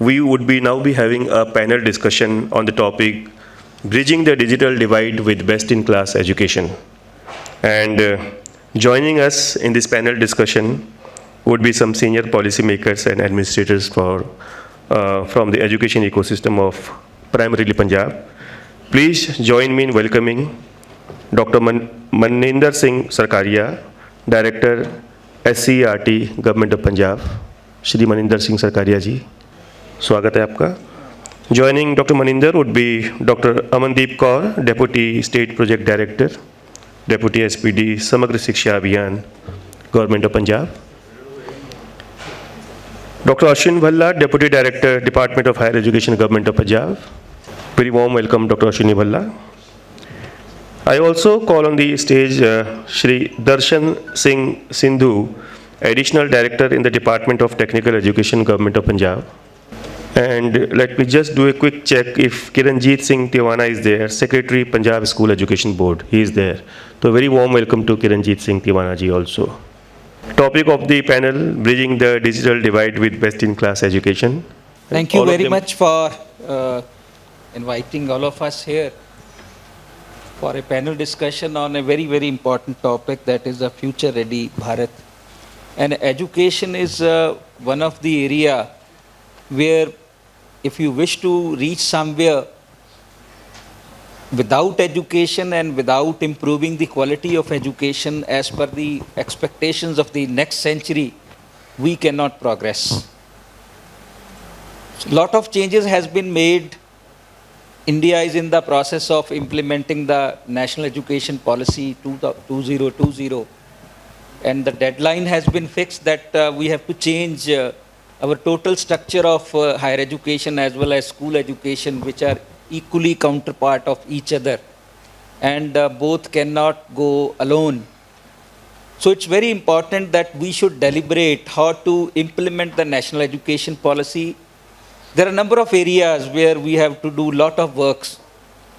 we would be now be having a panel discussion on the topic Bridging the Digital Divide with Best-in-Class Education. And joining us in this panel discussion would be some senior policymakers and administrators from the education ecosystem of primarily Punjab. Please join me in welcoming Dr. Maninder Singh Sarkaria, Director, SCERT, Government of Punjab. Shri Maninder Singh Sarkaria ji, स्वागत है आपका. Joining Dr. Maninder would be Dr. Amandeep Kaur, Deputy State Project Director, Deputy SPD, Samagra Shiksha Abhiyan, Government of Punjab. Dr. Ashwin Bhalla, Deputy Director, Department of Higher Education, Government of Punjab. Very warm welcome, Dr. Ashwin Bhalla. I also call on the stage Shri Darshan Singh Sindhu, Additional Director in the Department of Technical Education, Government of Punjab. And let me just do a quick check if Kiranjeet Singh Tiwana is there, Secretary, Punjab School Education Board. He is there. So very warm welcome to Kiranjeet Singh Tiwana ji also. Topic of the panel, Bridging the Digital Divide with Best-in-Class Education. Thank you very much for inviting all of us here for a panel discussion on a very, very important topic, that is a future-ready Bharat. And education is one of the area where if you wish to reach somewhere, without education and without improving the quality of education as per the expectations of the next century, we cannot progress. A lot of changes has been made. India is in the process of implementing the National Education Policy 2020, and the deadline has been fixed that we have to change our total structure of higher education as well as school education, which are equally counterpart of each other, and both cannot go alone. So it's very important that we should deliberate how to implement the national education policy. There are a number of areas where we have to do a lot of works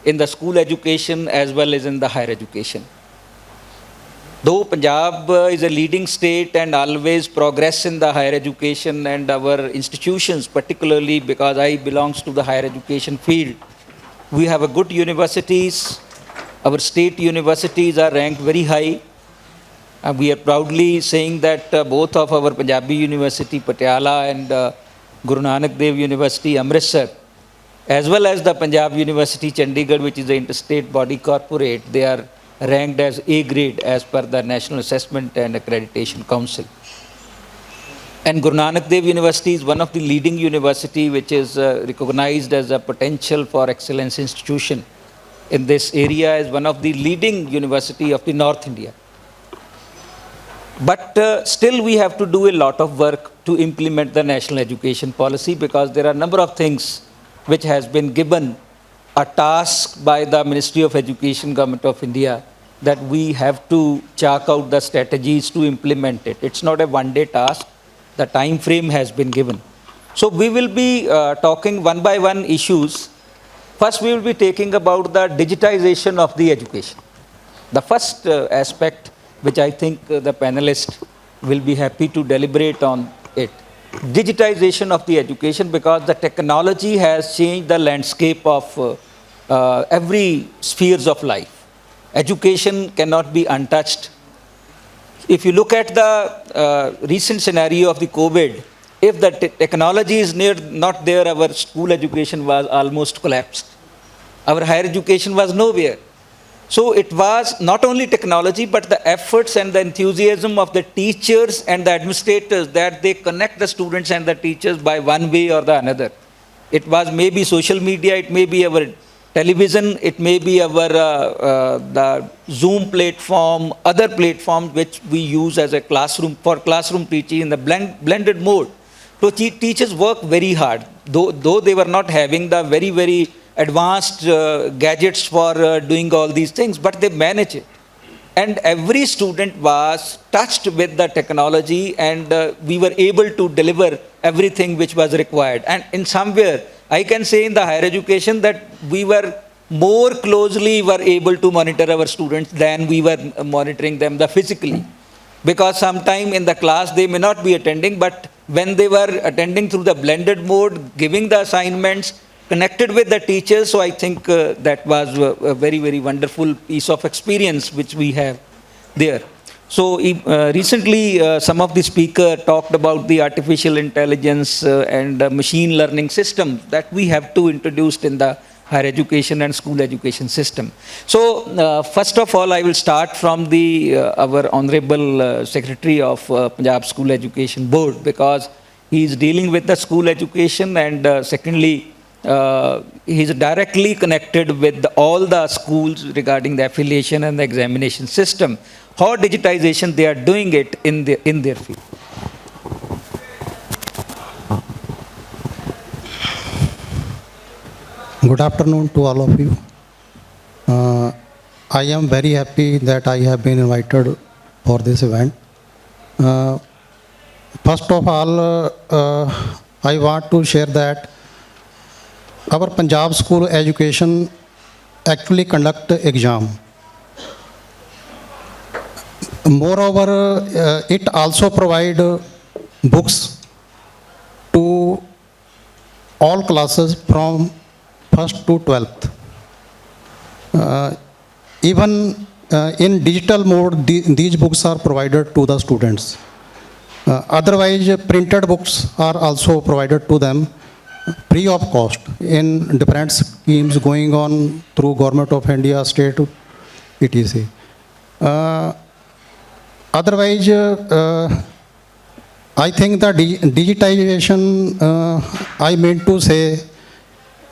in the school education as well as in the higher education. Though Punjab is a leading state and always progress in the higher education, and our institutions, particularly because I belongs to the higher education field, we have a good universities. Our state universities are ranked very high. We are proudly saying that both of our Punjabi University, Patiala, and Guru Nanak Dev University, Amritsar, as well as the Punjab University, Chandigarh, which is the interstate body corporate, they are ranked as A grade as per the National Assessment and Accreditation Council. And Guru Nanak Dev University is one of the leading university which is recognized as a potential for excellence institution in this area, as one of the leading university of the North India. But still we have to do a lot of work to implement the national education policy, because there are a number of things which has been given a task by the Ministry of Education, Government of India, that we have to chalk out the strategies to implement it. It's not a one-day task. The time frame has been given. So we will be talking one by one issues. First, we will be taking about the digitization of the education. The first aspect, which I think the panelists will be happy to deliberate on it. Digitization of the education, because the technology has changed the landscape of every spheres of life. Education cannot be untouched. If you look at the recent scenario of the COVID, if the technology is not there, our school education was almost collapsed. Our higher education was nowhere. So it was not only technology, but the efforts and the enthusiasm of the teachers and the administrators, that they connect the students and the teachers by one way or the another. It was maybe social media, it may be our television, it may be our the Zoom platform, other platforms which we use as a classroom, for classroom teaching in the blended mode. So teachers work very hard, though they were not having the very, very advanced gadgets for doing all these things, but they manage it. And every student was touched with the technology, and we were able to deliver everything which was required. And in somewhere, I can say in the higher education that we were more closely able to monitor our students than we were monitoring them physically. Because sometime in the class they may not be attending, but when they were attending through the blended mode, giving the assignments, connected with the teachers. So I think that was a very, very wonderful piece of experience which we have there. So recently, some of the speakers talked about the artificial intelligence and machine learning system that we have to introduce in the higher education and school education system. So first of all, I will start from the our Honorable Secretary of Punjab School Education Board, because he is dealing with the school education, and secondly, he is directly connected with all the schools regarding the affiliation and the examination system, how digitization they are doing it in their field. Good afternoon to all of you. I am very happy that I have been invited for this event. First of all, I want to share that our Punjab school education actually conduct exam. Moreover, it also provide books to all classes from 1st to 12th. Even in digital mode, these books are provided to the students. Otherwise, printed books are also provided to them free of cost in different schemes going on through Government of India, state, etc. Otherwise, I think the digitization, I meant to say,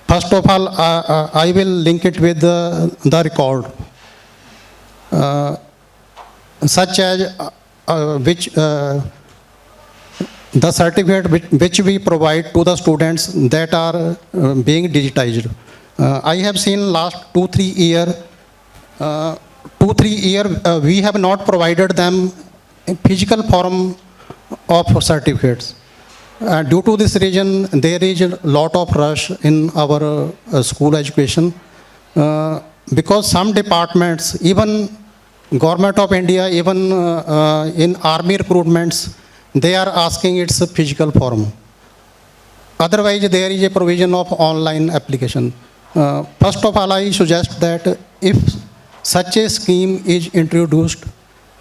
first of all, I will link it with the record, such as which the certificate which we provide to the students that are being digitized. I have seen last 2-3 years, we have not provided them in physical form of certificates. Due to this reason, there is a lot of rush in our school education, because some departments, even Government of India, even in army recruitments, they are asking its a physical form. Otherwise, there is a provision of online application. First of all, I suggest that if such a scheme is introduced,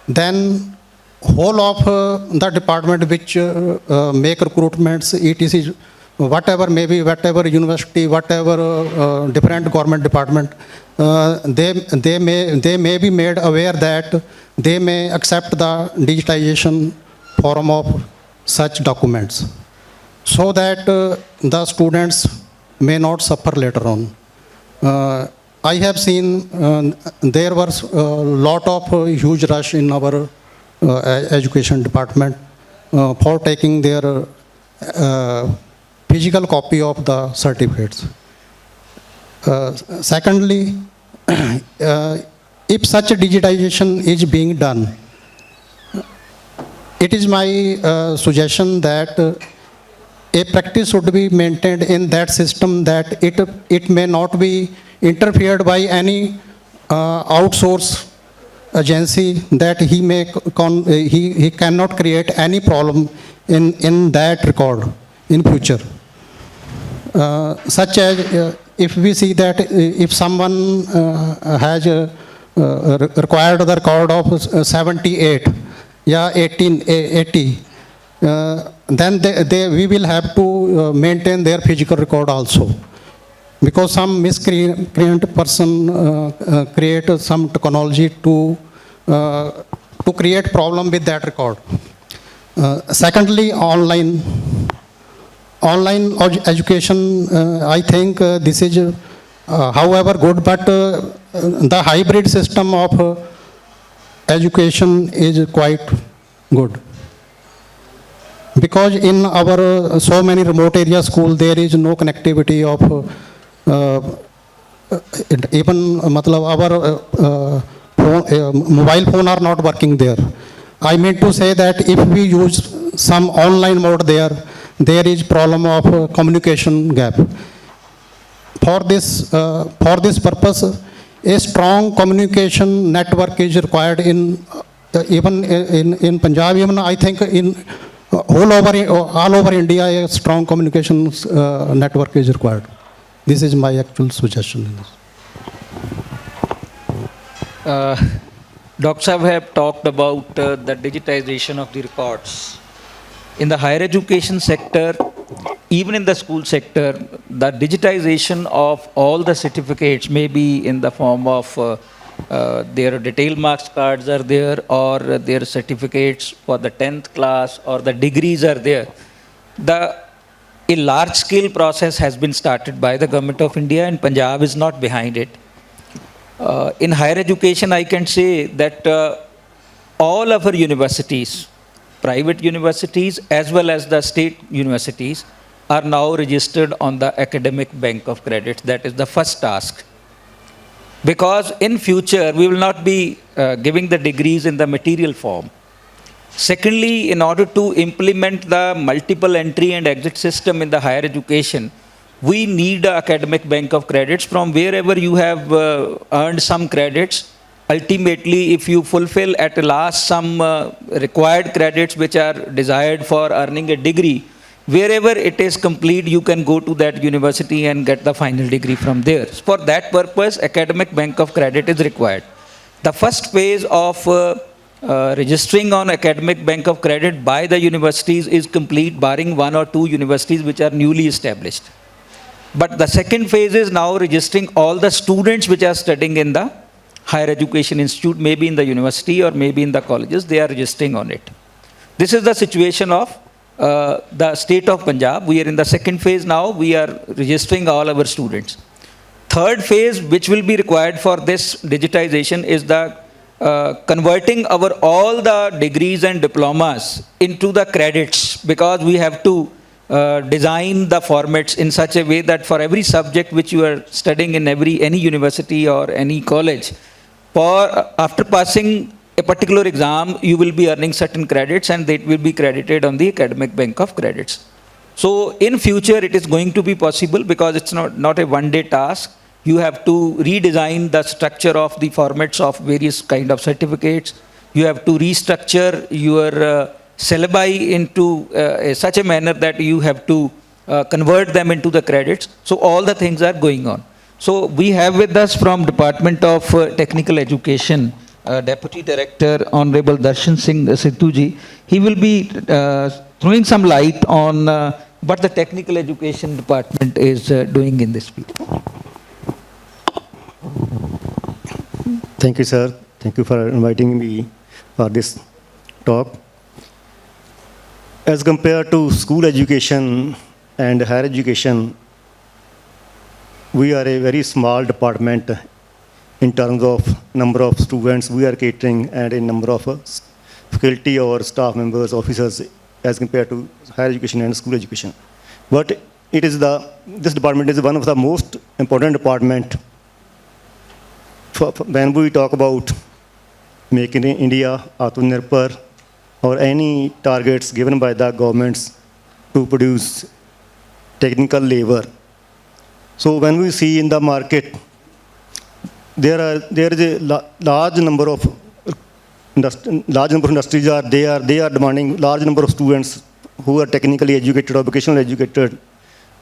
then whole of the department which make recruitments, etc., whatever maybe, whatever university, whatever different government department, they may be made aware that they may accept the digitization form of such documents, so that the students may not suffer later on. I have seen there was a lot of huge rush in our education department for taking their physical copy of the certificates. Secondly, if such a digitization is being done, it is my suggestion that a practice should be maintained in that system, that it may not be interfered by any outsource agency, that he cannot create any problem in that record in future. Such as if we see that if someone has required the record of 78, yeah, 1880, then we will have to maintain their physical record also, because some miscreant person create some technology to create problem with that record. Secondly, online education, I think this is however good, but the hybrid system of education is quite good, because in our so many remote area school there is no connectivity of even our mobile phone are not working there. I mean to say that if we use some online mode there is problem of communication gap. For this purpose, a strong communication network is required in even in Punjab, even I think in all over India, a strong communications network is required. This is my actual suggestion in this. Dr. Saab have talked about the digitization of the records. In the higher education sector, even in the school sector, the digitization of all the certificates may be in the form of their detail marks cards are there, or their certificates for the 10th class, or the degrees are there. A large scale process has been started by the Government of India, and Punjab is not behind it. In higher education, I can say that all of our universities, private universities as well as the state universities, are now registered on the academic bank of credits. That is the first task. Because in future, we will not be giving the degrees in the material form. Secondly, in order to implement the multiple entry and exit system in the higher education, we need an academic bank of credits from wherever you have earned some credits. Ultimately, if you fulfill at last some required credits which are desired for earning a degree, wherever it is complete, you can go to that university and get the final degree from there. For that purpose, academic bank of credit is required. The first phase of registering on academic bank of credit by the universities is complete, barring one or two universities which are newly established. But the second phase is now registering all the students which are studying in the higher education institute, maybe in the university or maybe in the colleges, they are registering on it. This is the situation of the state of Punjab. We are in the second phase now. We are registering all our students. Third phase, which will be required for this digitization, is the converting all the degrees and diplomas into the credits, because we have to design the formats in such a way that for every subject which you are studying in any university or any college, after passing a particular exam, you will be earning certain credits, and that will be credited on the academic bank of credits. So in future, it is going to be possible, because it's not a one-day task. You have to redesign the structure of the formats of various kind of certificates. You have to restructure your syllabi into such a manner that you have to convert them into the credits. So all the things are going on. So we have with us from Department of Technical Education, Deputy Director Honorable Darshan Singh Sidhu ji. He will be throwing some light on what the Technical Education Department is doing in this field. Thank you, sir. Thank you for inviting me for this talk. As compared to school education and higher education, we are a very small department in terms of number of students we are catering and a number of faculty or staff members, officers, as compared to higher education and school education. But this department is one of the most important department when we talk about making in India, Atmanirbhar, or any targets given by the governments to produce technical labor. So when we see in the market, there is a large number of industries they are demanding large number of students who are technically educated or vocationally educated.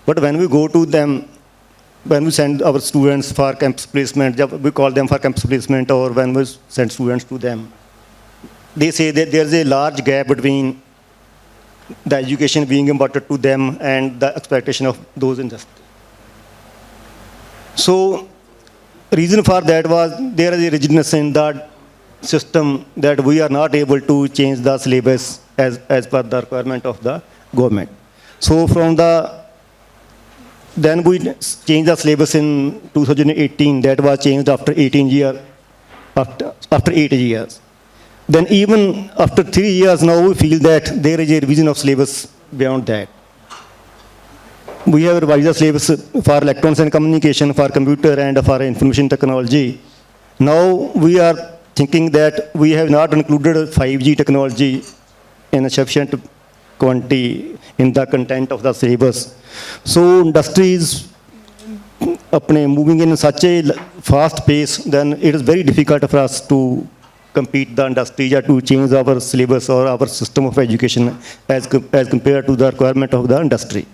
But when we go to them, when we send our students for campus placement, we call them for campus placement, or when we send students to them, they say that there's a large gap between the education being imparted to them and the expectation of those industries. So, reason for that was there is a rigidness in the system that we are not able to change the syllabus as per the requirement of the government. So then we changed the syllabus in 2018. That was changed after 18 years, after 8 years. Then even after 3 years now, we feel that there is a revision of syllabus beyond that. We have revised the syllabus for electronics and communication, for computer and for information technology. Now we are thinking that we have not included 5G technology in a sufficient quantity in the content of the syllabus. So industry is moving in such a fast pace, then it is very difficult for us to compete the industry or to change our syllabus or our system of education as compared to the requirement of the industry.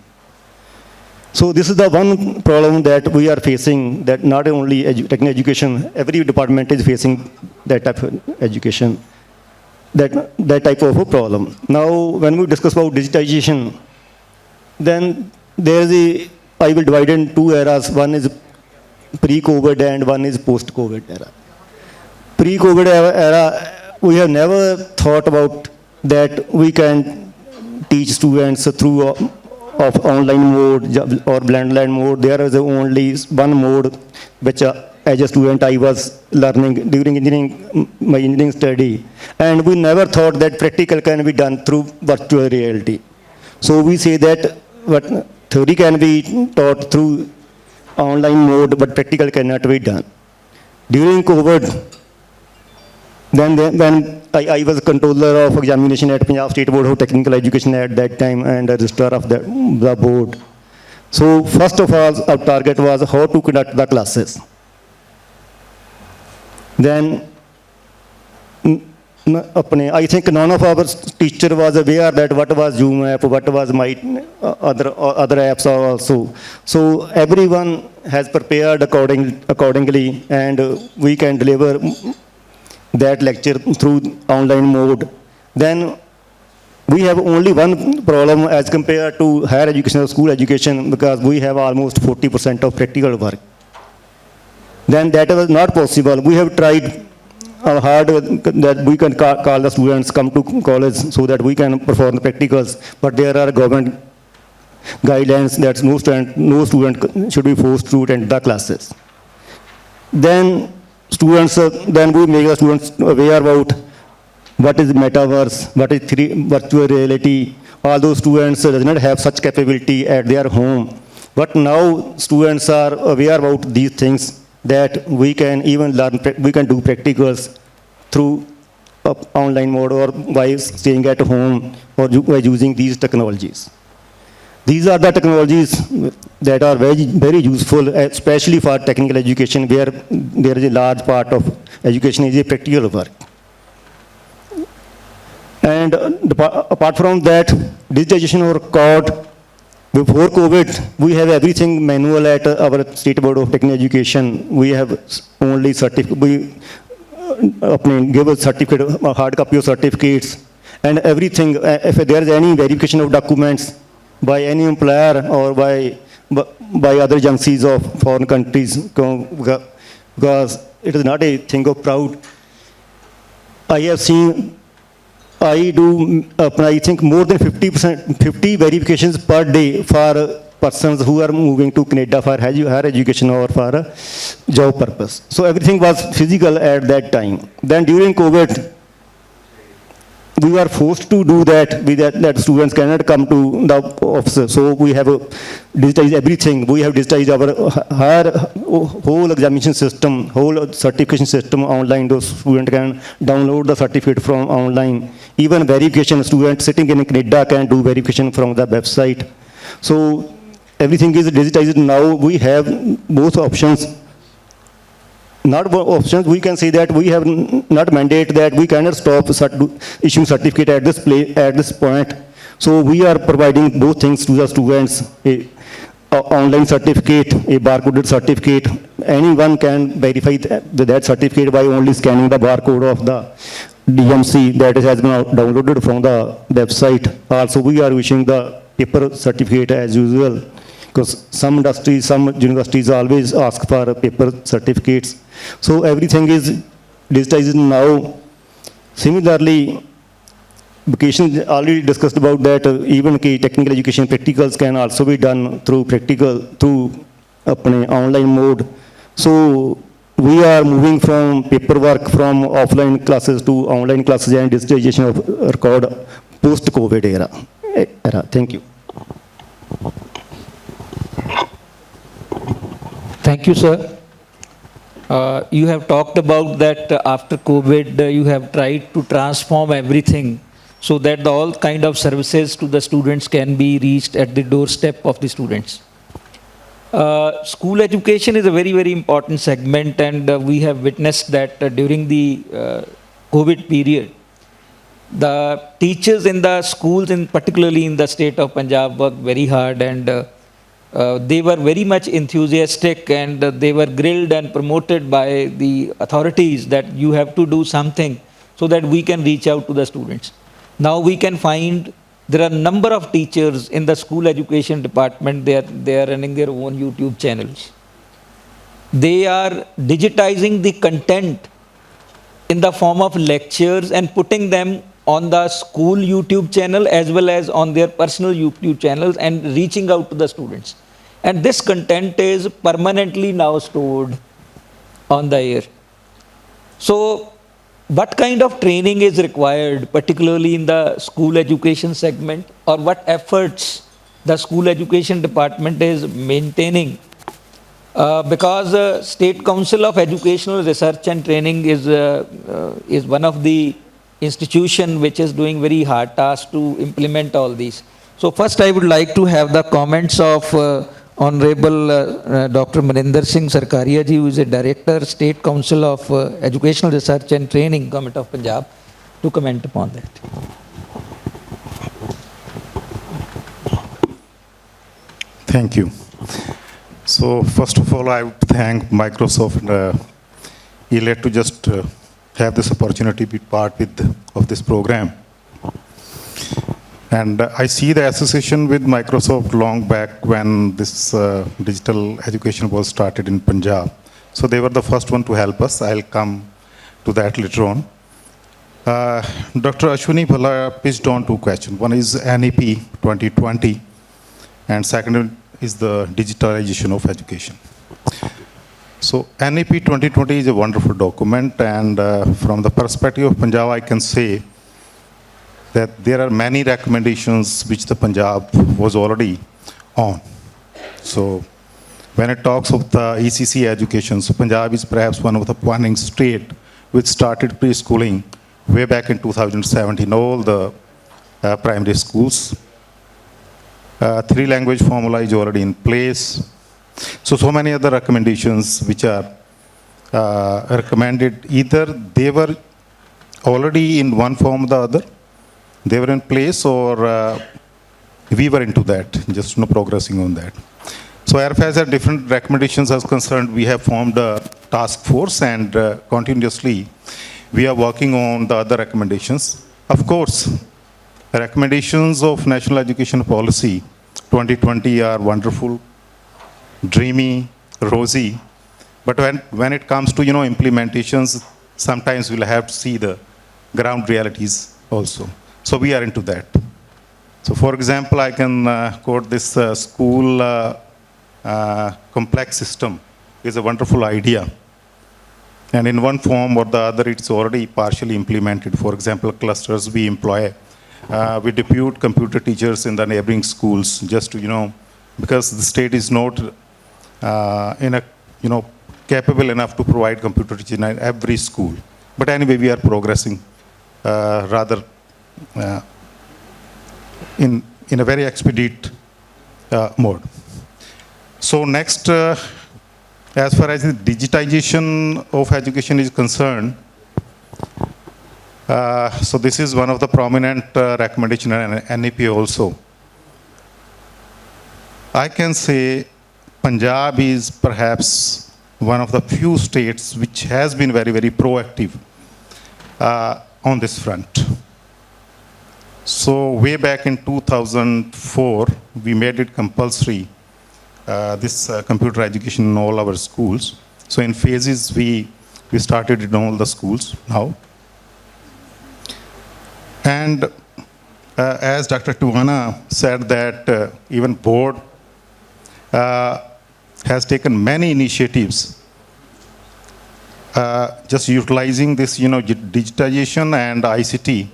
So this is the one problem that we are facing, that not only technical education, every department is facing that type of education, that type of a problem. Now, when we discuss about digitization, then there is I will divide in two eras. One is pre-COVID and one is post-COVID era. Pre-COVID era, we have never thought about that we can teach students through of online mode or blended mode. There is only one mode which as a student I was learning during my engineering study. And we never thought that practical can be done through virtual reality. So we say that what theory can be taught through online mode, but practical cannot be done. During COVID, when I was controller of examination at Punjab State Board of Technical Education at that time and a registrar of the board. So first of all, our target was how to conduct the classes. Then I think none of our teacher was aware that what was Zoom app, what was my other apps also. So everyone has prepared accordingly, and we can deliver that lecture through online mode. Then we have only one problem as compared to higher education or school education, because we have almost 40% of practical work. Then that was not possible. We have tried hard that we can call the students come to college so that we can perform the practicals, but there are government guidelines that no student should be forced to attend the classes. Then then we make the students aware about what is metaverse, what is virtual reality. All those students does not have such capability at their home. But now students are aware about these things, that we can even learn, we can do practicals through online mode or by staying at home or by using these technologies. These are the technologies that are very, very useful, especially for technical education, where there is a large part of education is a practical work. And apart from that, digitization or code, before COVID, we have everything manual at our State Board of Technical Education. We have only certificate, we give a certificate, a hard copy of certificates, and everything. If there is any verification of documents by any employer or by other agencies of foreign countries, because it is not a thing of proud. I have seen, I do, I think more than 50 verifications per day for persons who are moving to Canada for higher education or for job purpose. So everything was physical at that time. Then during COVID, we were forced to do that, that students cannot come to the office. So we have digitized everything. We have digitized our whole examination system, whole certification system online. Those students can download the certificate from online. Even verification, students sitting in Canada can do verification from the website. So everything is digitized now. We have both options. Not options, we can say that we have not mandate that we cannot stop issuing certificate at this point. So we are providing both things to the students, a online certificate, a barcoded certificate. Anyone can verify that certificate by only scanning the barcode of the DMC that has been downloaded from the website. Also, we are issuing the paper certificate as usual, because some industries, some universities always ask for paper certificates. So everything is digitized now. Similarly, vocation already discussed about that. Even technical education practicals can also be done through online mode. So we are moving from paperwork from offline classes to online classes and digitization of record post-COVID era. Thank you. Thank you, sir. You have talked about that after COVID, you have tried to transform everything so that all kind of services to the students can be reached at the doorstep of the students. School education is a very, very important segment, and we have witnessed that during the COVID period, the teachers in the schools, particularly in the state of Punjab, worked very hard, and they were very much enthusiastic, and they were grilled and promoted by the authorities that you have to do something so that we can reach out to the students. Now we can find there are a number of teachers in the school education department, they are running their own YouTube channels. They are digitizing the content in the form of lectures and putting them on the school YouTube channel as well as on their personal YouTube channels and reaching out to the students. And this content is permanently now stored on the air. So, what kind of training is required, particularly in the school education segment, or what efforts the school education department is maintaining? Because State Council of Educational Research and Training is one of the institution which is doing very hard task to implement all these. So first I would like to have the comments of Honorable Dr. Maninder Singh Sarkaria ji, who is a Director, State Council of Educational Research and Training, Government of Punjab, to comment upon that. Thank you. So first of all, I would thank Microsoft and Elets to just have this opportunity to be part of this program. And I see the association with Microsoft long back when this digital education was started in Punjab. So they were the first one to help us. I'll come to that later on. Dr. Ashwini Bhala pitched on two questions. One is NEP 2020, and second is the digitalization of education. So NEP 2020 is a wonderful document, and from the perspective of Punjab, I can say that there are many recommendations which the Punjab was already on. So when it talks of the ECC education, so Punjab is perhaps one of the pioneering state which started preschooling way back in 2017, all the primary schools. Three-language formula is already in place. So many other recommendations which are recommended, either they were already in one form or the other, they were in place, or we were into that, just progressing on that. So as far as different recommendations are concerned, we have formed a task force, and continuously we are working on the other recommendations. Of course, recommendations of National Education Policy 2020 are wonderful, dreamy, rosy, but when it comes to implementations, sometimes we'll have to see the ground realities also. So we are into that. So for example, I can quote this school complex system is a wonderful idea. And in one form or the other, it's already partially implemented. For example, clusters we employ. We depute computer teachers in the neighboring schools just to, because the state is not capable enough to provide computer teaching in every school. But anyway, we are progressing rather in a very expedite mode. So next, as far as the digitization of education is concerned, so this is one of the prominent recommendation in NEP also. I can say Punjab is perhaps one of the few states which has been very, very proactive on this front. So way back in 2004, we made it compulsory, this computer education in all our schools. So in phases, we started in all the schools now. And as Dr. Tuana said that even board has taken many initiatives just utilizing this, digitization and ICT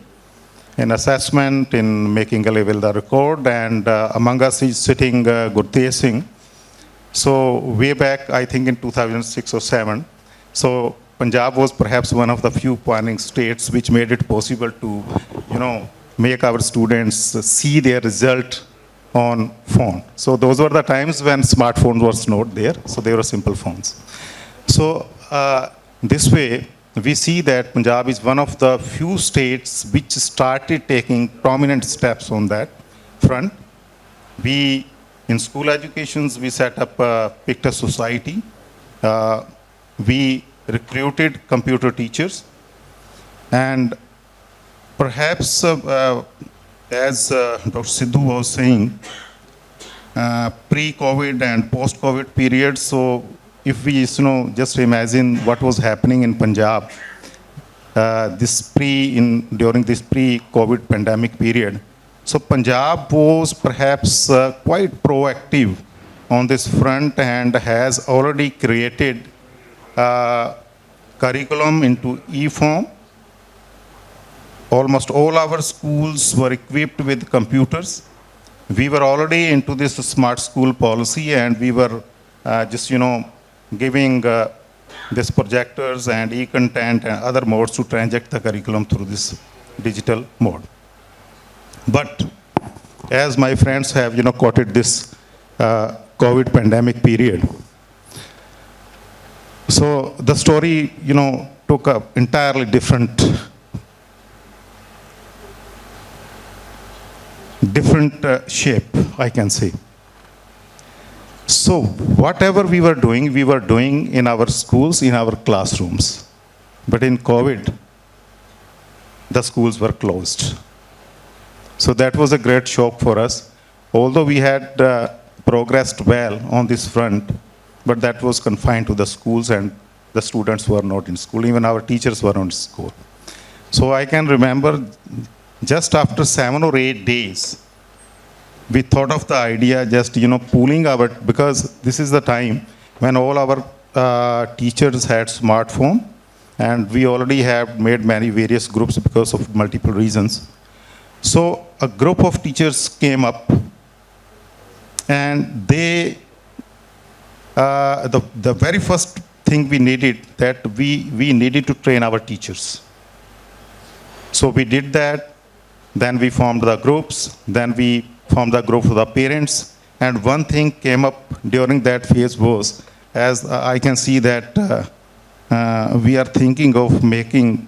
in assessment, in making a level the record, and among us is sitting Gurtesh Singh. So way back, I think in 2006 or 7, so Punjab was perhaps one of the few pioneering states which made it possible to, make our students see their result on phone. So those were the times when smartphones was not there, so they were simple phones. So this way, we see that Punjab is one of the few states which started taking prominent steps on that front. We, in school educations, we set up a Pictor Society. We recruited computer teachers. And perhaps, as Dr. Sidhu was saying, pre-COVID and post-COVID period, so if we just imagine what was happening in Punjab during this pre-COVID pandemic period, so Punjab was perhaps quite proactive on this front and has already created curriculum into e-form. Almost all our schools were equipped with computers. We were already into this smart school policy, and we were just giving this projectors and e-content and other modes to transact the curriculum through this digital mode. But as my friends have quoted this COVID pandemic period, so the story took a entirely different shape, I can say. So whatever we were doing in our schools, in our classrooms. But in COVID, the schools were closed. So that was a great shock for us. Although we had progressed well on this front, but that was confined to the schools, and the students were not in school. Even our teachers were not in school. So I can remember just after 7 or 8 days, we thought of the idea just, pooling because this is the time when all our teachers had smartphone, and we already have made many various groups because of multiple reasons. So a group of teachers came up, and they, the very first thing we needed, that we needed to train our teachers. So we did that. Then we formed the groups. Then we formed the group for the parents. And one thing came up during that phase was, as I can see that we are thinking of making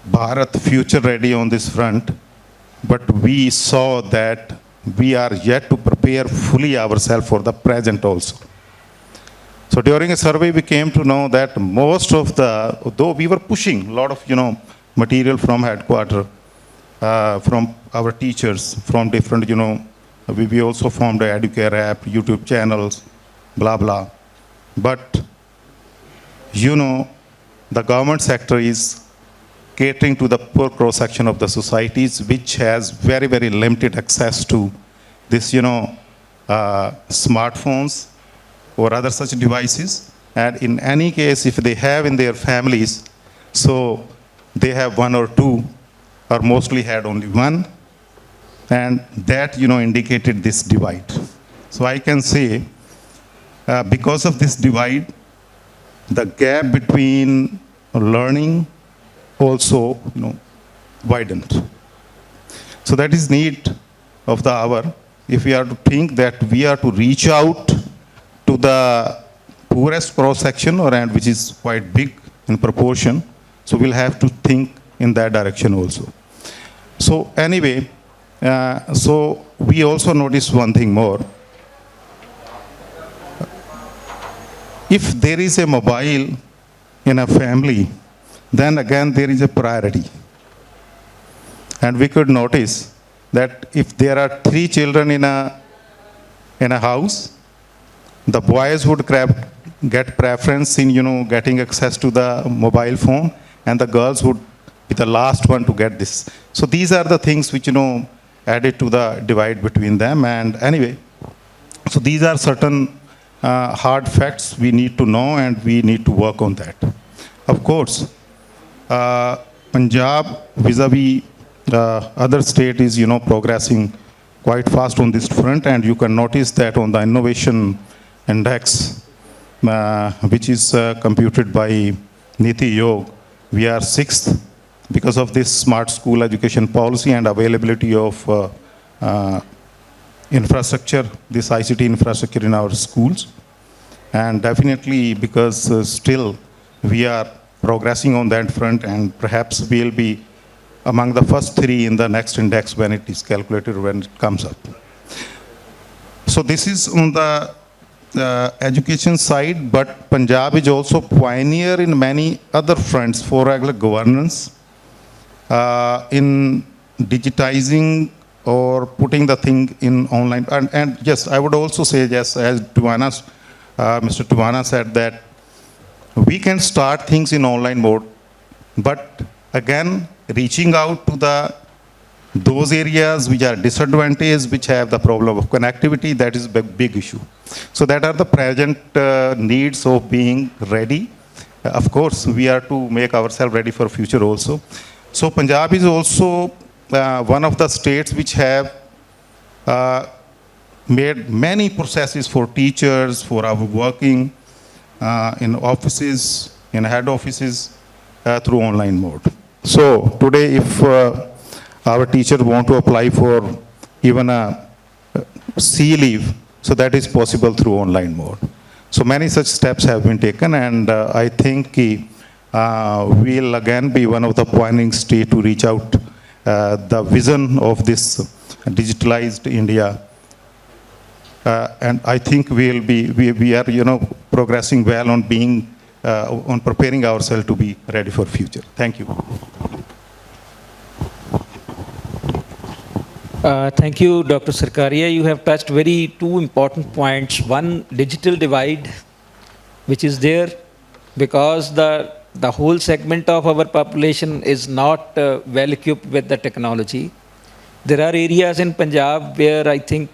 Bharat future ready on this front, but we saw that we are yet to prepare fully ourselves for the present also. So during a survey, we came to know that most of though we were pushing a lot of, material from headquarters, from our teachers, from different, we also formed a Educare app, YouTube channels, blah, blah. But, the government sector is catering to the poor cross-section of the societies, which has very, very limited access to this, smartphones or other such devices. And in any case, if they have in their families, so they have one or two, or mostly had only one, and that, indicated this divide. So I can say, because of this divide, the gap between learning also, widened. So that is need of the hour. If we are to think that we are to reach out to the poorest cross-section, and which is quite big in proportion, so we'll have to think in that direction also. So anyway, so we also noticed one thing more. If there is a mobile in a family, then again there is a priority. And we could notice that if there are 3 children in a house, the boys would get preference in, getting access to the mobile phone, and the girls would be the last one to get this. So these are the things which, added to the divide between them. And anyway, so these are certain hard facts we need to know, and we need to work on that. Of course, Punjab vis-a-vis other state is, progressing quite fast on this front, and you can notice that on the innovation index, which is computed by Niti Yog, we are 6th because of this smart school education policy and availability of infrastructure, this ICT infrastructure in our schools. And definitely because still we are progressing on that front, and perhaps we'll be among the first 3 in the next index when it is calculated, when it comes up. So this is on the education side, but Punjab is also pioneer in many other fronts for regular governance, in digitizing or putting the thing in online. And yes, I would also say, yes, as Mr. Tuana said, that we can start things in online mode, but again, reaching out to those areas which are disadvantaged, which have the problem of connectivity, that is a big issue. So that are the present needs of being ready. Of course, we are to make ourselves ready for future also. So Punjab is also one of the states which have made many processes for teachers, for our working in offices, in head offices, through online mode. So today, if our teachers want to apply for even a C leave, so that is possible through online mode. So many such steps have been taken, and I think we'll again be one of the pioneering states to reach out the vision of this digitalized India. And I think we are, progressing well on being, on preparing ourselves to be ready for future. Thank you. Thank you, Dr. Sarkaria. You have touched two important points. One, digital divide, which is there because the whole segment of our population is not well equipped with the technology. There are areas in Punjab where I think,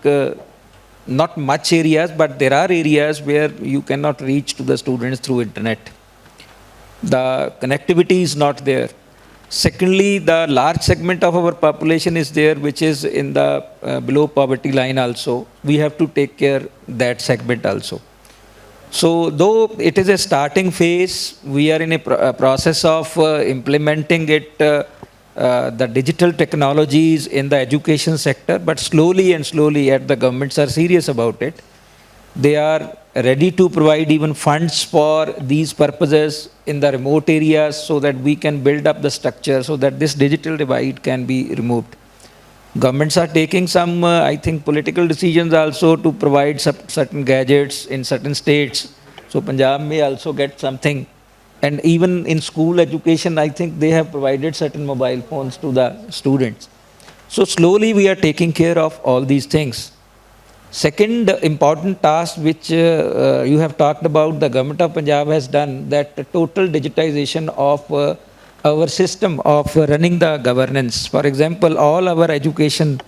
not much areas, but there are areas where you cannot reach to the students through internet. The connectivity is not there. Secondly, the large segment of our population is there, which is in the below poverty line also. We have to take care that segment also. So though it is a starting phase, we are in a process of implementing it, the digital technologies in the education sector, but slowly and slowly, the governments are serious about it. They are ready to provide even funds for these purposes in the remote areas so that we can build up the structure so that this digital divide can be removed. Governments are taking some, I think, political decisions also to provide certain gadgets in certain states. So Punjab may also get something. And even in school education, I think they have provided certain mobile phones to the students. So slowly we are taking care of all these things. Second important task which you have talked about, the government of Punjab has done, that total digitization of our system of running the governance. For example, all our education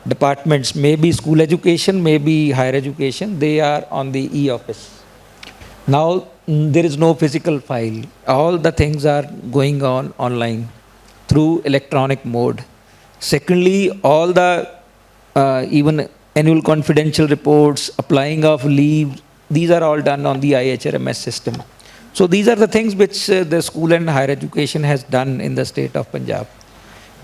departments, maybe school education, maybe higher education, they are on the e-office. Now there is no physical file. All the things are going on online through electronic mode. Secondly, all the even annual confidential reports, applying of leave, these are all done on the IHRMS system. So these are the things which the school and higher education has done in the state of Punjab.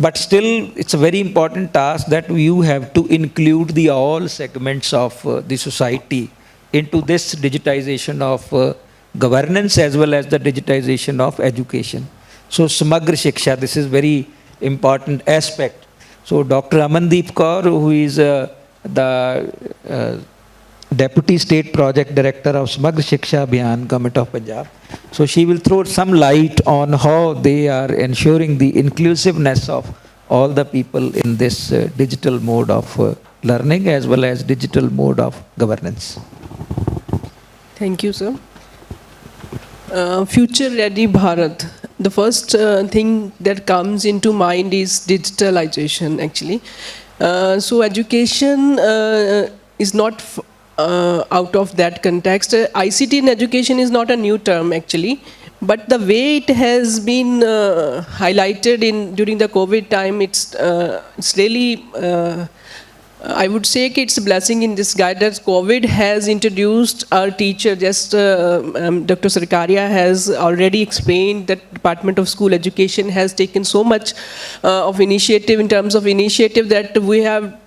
But still, it's a very important task that you have to include the all segments of the society into this digitization of governance as well as the digitization of education. So Samagra Shiksha, this is very important aspect. So Dr. Amandeep Kaur, who is the Deputy State Project Director of Samagra Shiksha Abhiyan, Government of Punjab. So she will throw some light on how they are ensuring the inclusiveness of all the people in this digital mode of learning as well as digital mode of governance. Thank you, sir. Future Ready Bharat. The first thing that comes into mind is digitalization, actually. So education is not out of that context. ICT in education is not a new term, actually, but the way it has been highlighted during the COVID time, it's really, I would say it's a blessing in disguise that COVID has introduced our teacher. Just Dr. Sarkaria has already explained that Department of School Education has taken so much of initiative in terms of initiative that we have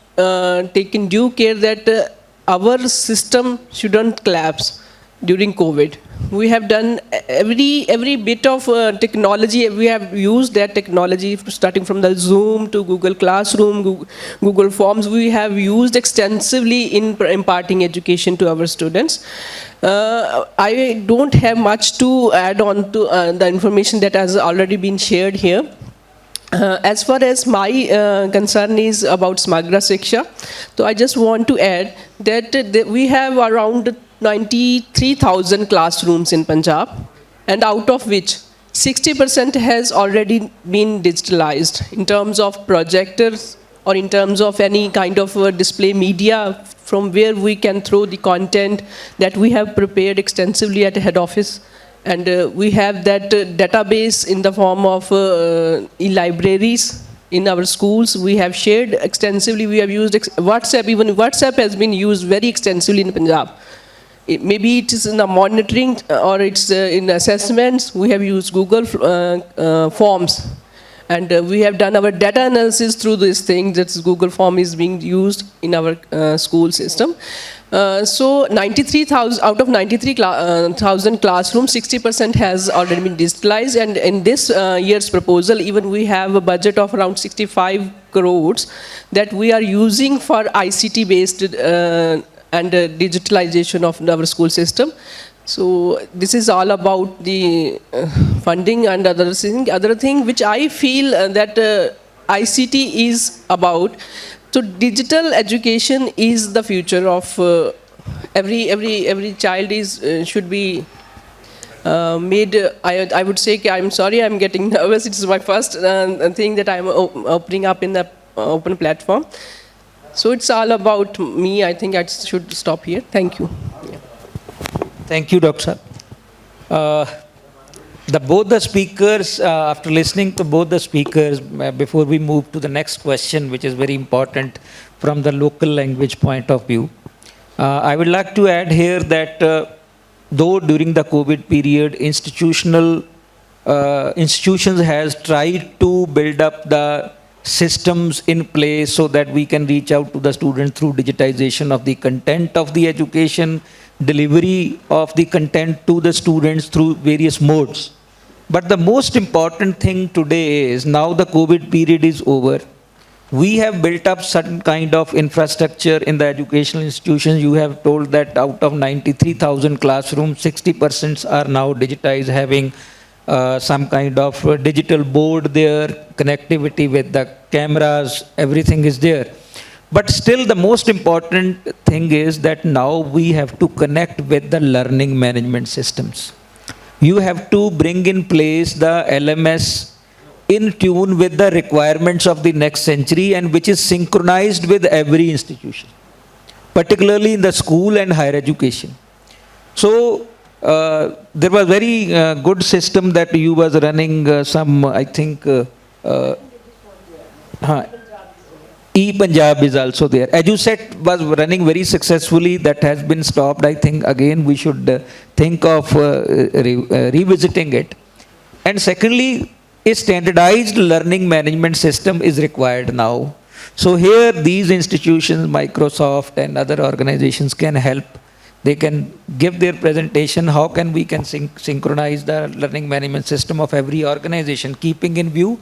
taken due care that our system shouldn't collapse. during COVID. We have done every bit of technology. We have used that technology, starting from the Zoom to Google Classroom, Google Forms. We have used extensively in imparting education to our students. I don't have much to add on to the information that has already been shared here. As far as my concern is about Smagra Shiksha, so I just want to add that we have around 93,000 classrooms in Punjab, and out of which 60% has already been digitalized in terms of projectors or in terms of any kind of display media from where we can throw the content that we have prepared extensively at head office. And we have that database in the form of e-libraries in our schools. We have shared extensively. We have used WhatsApp. Even WhatsApp has been used very extensively in Punjab. Maybe it is in the monitoring or it's in assessments. We have used Google Forms. And we have done our data analysis through this thing. That Google Form is being used in our school system. So 93,000 out of 93,000 classrooms, 60% has already been digitalized. And in this year's proposal, even we have a budget of around 65 crores that we are using for ICT-based and digitalization of our school system. So this is all about the funding and other thing which I feel that ICT is about. So digital education is the future of every child should be made. I would say, I'm sorry, I'm getting nervous. It's my first thing that I'm opening up in the open platform. So it's all about me. I think I should stop here. Thank you. Thank you, Dr. Both the speakers, after listening to both the speakers, before we move to the next question, which is very important from the local language point of view, I would like to add here that though during the COVID period, institutions has tried to build up the systems in place so that we can reach out to the students through digitization of the content of the education, delivery of the content to the students through various modes. But the most important thing today is, now the COVID period is over, we have built up certain kind of infrastructure in the educational institutions. You have told that out of 93,000 classrooms, 60% are now digitized, having some kind of digital board there, connectivity with the cameras, everything is there. But still the most important thing is that now we have to connect with the learning management systems. You have to bring in place the LMS in tune with the requirements of the next century, and which is synchronized with every institution, particularly in the school and higher education. So there was very good system that you was running, I think, E-Punjab is also there. EduSet was running very successfully. That has been stopped. I think again we should think of revisiting it. And secondly, a standardized learning management system is required now. So here these institutions, Microsoft and other organizations can help. They can give their presentation, how can we synchronize the learning management system of every organization, keeping in view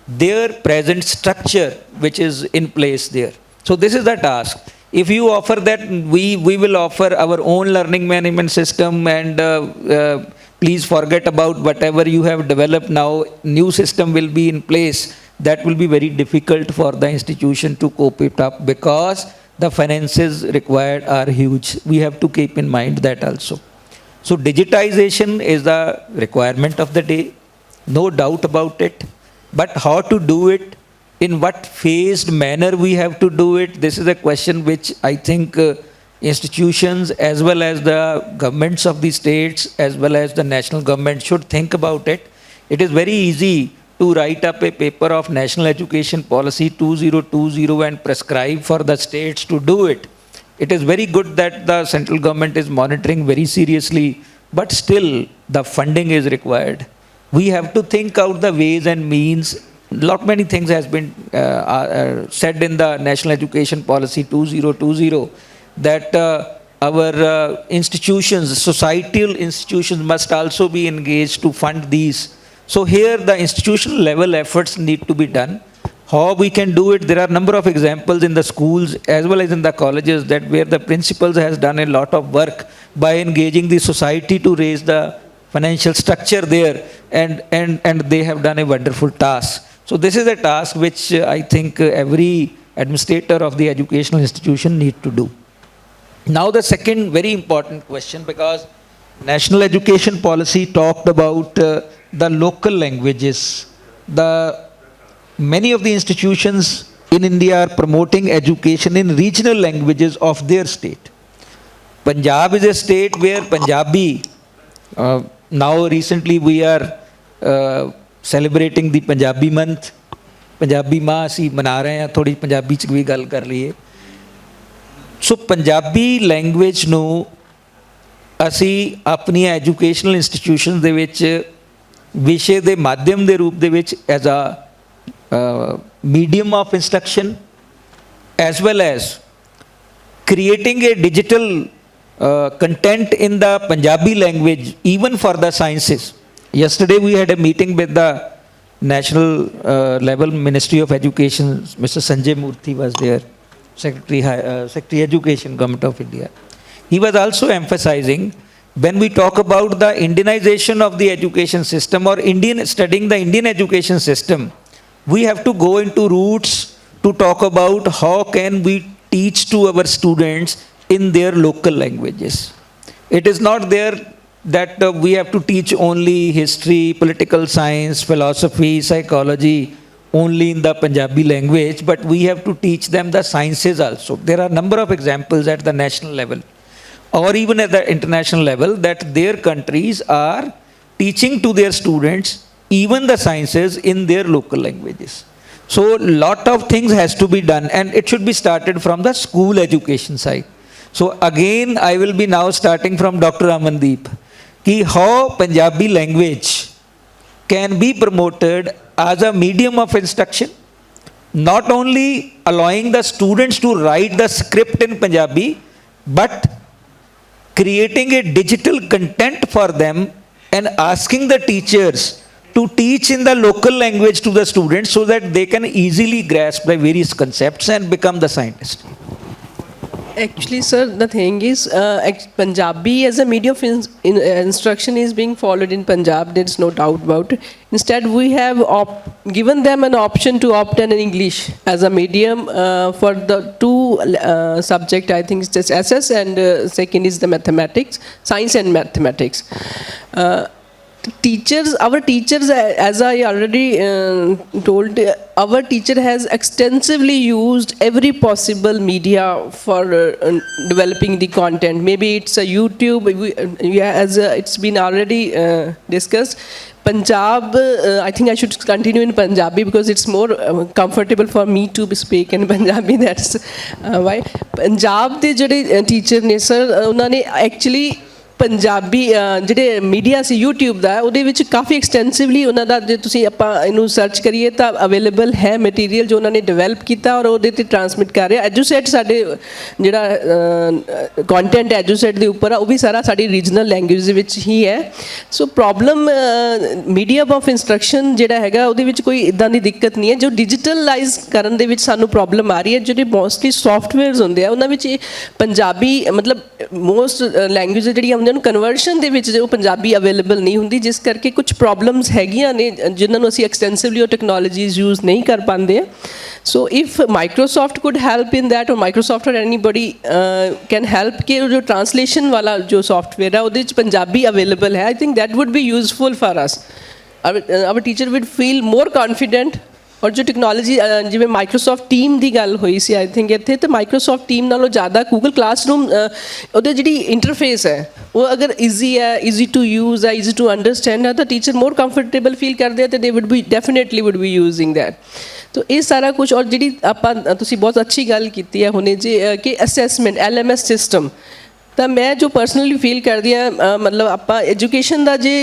their present structure which is in place there. So this is the task. If you offer that, we will offer our own learning management system, and please forget about whatever you have developed now, new system will be in place, that will be very difficult for the institution to cope it up, because the finances required are huge. We have to keep in mind that also. So digitization is the requirement of the day, no doubt about it. But how to do it, in what phased manner we have to do it, this is a question which I think institutions as well as the governments of the states as well as the national government should think about it. It is very easy to write up a paper of National Education Policy 2020 and prescribe for the states to do it. It is very good that the central government is monitoring very seriously, but still the funding is required. We have to think out the ways and means. Many things has been said in the National Education Policy 2020 that our institutions, societal institutions must also be engaged to fund these. So here the institutional level efforts need to be done. How we can do it, there are a number of examples in the schools as well as in the colleges that where the principals has done a lot of work by engaging the society to raise the financial structure there, and they have done a wonderful task. So this is a task which I think every administrator of the educational institution need to do. Now the second very important question, because national education policy talked about the local languages. Many of the institutions in India are promoting education in regional languages of their state. Punjab is a state where Punjabi, now recently we are celebrating the Punjabi month. Punjabi माह ਅਸੀਂ ਮਨਾ ਰਹੇ ਹਾਂ, ਥੋੜੀ ਪੰਜਾਬੀ ਚ ਵੀ ਗੱਲ ਕਰ ਲਈਏ. ਸੋ ਪੰਜਾਬੀ ਲੈਂਗੁਏਜ ਨੂੰ ਅਸੀਂ ਆਪਣੀਆਂ ਐਜੂਕੇਸ਼ਨਲ ਇੰਸਟੀਟਿਊਸ਼ਨ ਦੇ ਵਿੱਚ ਵਿਸ਼ੇ ਦੇ ਮਾਧਿਅਮ ਦੇ ਰੂਪ ਦੇ ਵਿੱਚ as a medium of instruction, as well as creating a digital content in the Punjabi language, even for the sciences. Yesterday we had a meeting with the national level Ministry of Education. Mr. Sanjay Murthy was there, Secretary Education, Government of India. He was also emphasizing, when we talk about the Indianization of the education system or studying the Indian education system, we have to go into roots to talk about how can we teach to our students in their local languages. It is not there that we have to teach only history, political science, philosophy, psychology only in the Punjabi language, but we have to teach them the sciences also. There are a number of examples at the national level or even at the international level that their countries are teaching to their students even the sciences in their local languages. So lot of things has to be done, and it should be started from the school education side. So again, I will be now starting from Dr. Amandeep, ki how Punjabi language can be promoted as a medium of instruction, not only allowing the students to write the script in Punjabi, but creating a digital content for them and asking the teachers to teach in the local language to the students so that they can easily grasp the various concepts and become the scientist. Actually, sir, the thing is, Punjabi as a medium of instruction is being followed in Punjab. There is no doubt about it. Instead, we have given them an option to opt in English as a medium for the two subject. I think it's just SS, and second is the mathematics, science and mathematics. Our teachers, as I already told, our teacher has extensively used every possible media for developing the content. Maybe it's a YouTube, as it's been already discussed. Punjab, I think I should continue in Punjabi because it's more comfortable for me to speak in Punjabi. That's why. Punjab ਦੇ ਜਿਹੜੇ teacher ਨੇ sir, ਉਹਨਾਂ ਨੇ actually Punjabi ਜਿਹੜੇ media ਸੀ YouTube ਦਾ, ਉਹਦੇ ਵਿੱਚ ਕਾਫੀ ਐਕਸਟੈਂਸਿਵਲੀ ਉਹਨਾਂ ਦਾ, ਜੇ ਤੁਸੀਂ ਆਪਾਂ ਇਹਨੂੰ ਸਰਚ ਕਰੀਏ ਤਾਂ ਅਵੇਲੇਬਲ ਹੈ ਮਟੀਰੀਅਲ ਜੋ ਉਹਨਾਂ ਨੇ ਡਿਵੈਲਪ ਕੀਤਾ ਔਰ ਉਹਦੇ 'ਤੇ ਟਰਾਂਸਮਿਟ ਕਰ ਰਿਹਾ. ਐਜੂਸੈਟ ਸਾਡੇ ਜਿਹੜਾ ਕੰਟੈਂਟ ਐਜੂਸੈਟ ਦੇ ਉੱਪਰ ਆ, ਉਹ ਵੀ ਸਾਰਾ ਸਾਡੀ ਰੀਜਨਲ ਲੈਂਗੁਏਜ ਦੇ ਵਿੱਚ ਹੀ ਹੈ. ਸੋ ਪ੍ਰੋਬਲਮ ਮੀਡੀਅਮ ਆਫ ਇੰਸਟਰਕਸ਼ਨ ਜਿਹੜਾ ਹੈਗਾ ਉਹਦੇ ਵਿੱਚ ਕੋਈ ਇੱਦਾਂ ਦੀ ਦਿੱਕਤ ਨਹੀਂ ਹੈ. ਜੋ ਡਿਜੀਟਲਾਈਜ਼ ਕਰਨ ਦੇ ਵਿੱਚ ਸਾਨੂੰ ਪ੍ਰੋਬਲਮ ਆ ਰਹੀ ਹੈ, ਜਿਹੜੇ ਮੋਸਟਲੀ ਸੌਫਟਵੇਅਰਸ ਹੁੰਦੇ ਆ ਉਹਨਾਂ ਵਿੱਚ ਪੰਜਾਬੀ ਮਤਲਬ ਮੋਸਟ ਲੈਂਗੁਏਜ ਜਿਹੜੀਆਂ ਨੂੰ ਕਨਵਰਸ਼ਨ ਦੇ ਵਿੱਚ ਜੋ ਪੰਜਾਬੀ ਅਵੇਲੇਬਲ ਨਹੀਂ ਹੁੰਦੀ, ਜਿਸ ਕਰਕੇ ਕੁਝ ਪ੍ਰੋਬਲਮਸ ਹੈਗੀਆਂ ਨੇ ਜਿਨ੍ਹਾਂ ਨੂੰ ਅਸੀਂ ਐਕਸਟੈਂਸਿਵਲੀ ਉਹ ਟੈਕਨੋਲੋਜੀਜ਼ ਯੂਜ਼ ਨਹੀਂ ਕਰ ਪਾਉਂਦੇ. ਸੋ if Microsoft could help in that, ਔਰ ਮਾਈਕਰੋਸੋਫਟ ਔਰ ਐਨੀਬਡੀ ਕੈਨ ਹੈਲਪ ਕਿ ਜੋ ਟਰਾਂਸਲੇਸ਼ਨ ਵਾਲਾ ਜੋ ਸੌਫਟਵੇਅਰ ਹੈ ਉਹਦੇ 'ਚ ਪੰਜਾਬੀ ਅਵੇਲੇਬਲ ਹੈ, I think that would be useful for us. Our teacher would feel more confident. ਔਰ ਜੋ ਟੈਕਨੋਲੋਜੀ ਜਿਵੇਂ ਮਾਈਕਰੋਸੋਫਟ ਟੀਮ ਦੀ ਗੱਲ ਹੋਈ ਸੀ ਆਈ ਥਿੰਕ ਇੱਥੇ, ਤਾਂ ਮਾਈਕਰੋਸੋਫਟ ਟੀਮ ਨਾਲੋਂ ਜ਼ਿਆਦਾ ਗੂਗਲ ਕਲਾਸਰੂਮ ਉਹਦੇ ਜਿਹੜੀ ਇੰਟਰਫੇਸ ਹੈ ਉਹ ਅਗਰ ਈਜ਼ੀ ਹੈ, ਈਜ਼ੀ ਟੂ ਯੂਜ਼ ਹੈ, ਈਜ਼ੀ ਟੂ ਅੰਡਰਸਟੈਂਡ ਹੈ, ਤਾਂ ਟੀਚਰ ਮੋਰ ਕੰਫਰਟੇਬਲ ਫੀਲ ਕਰਦੇ ਆ, ਤਾਂ ਦੇ wood B definitely wood B using that. ਤਾਂ ਇਹ ਸਾਰਾ ਕੁਛ. ਔਰ ਜਿਹੜੀ ਆਪਾਂ ਤੁਸੀਂ ਬਹੁਤ ਅੱਛੀ ਗੱਲ ਕੀਤੀ ਹੈ ਹੁਣੇ ਜੀ ਕਿ ਅਸੈਸਮੈਂਟ LMS ਸਿਸਟਮ, ਤਾਂ ਮੈਂ ਜੋ ਪਰਸਨਲੀ ਫੀਲ ਕਰਦੀ ਹਾਂ ਮਤਲਬ ਆਪਾਂ ਐਜੂਕੇਸ਼ਨ ਦਾ ਜੇ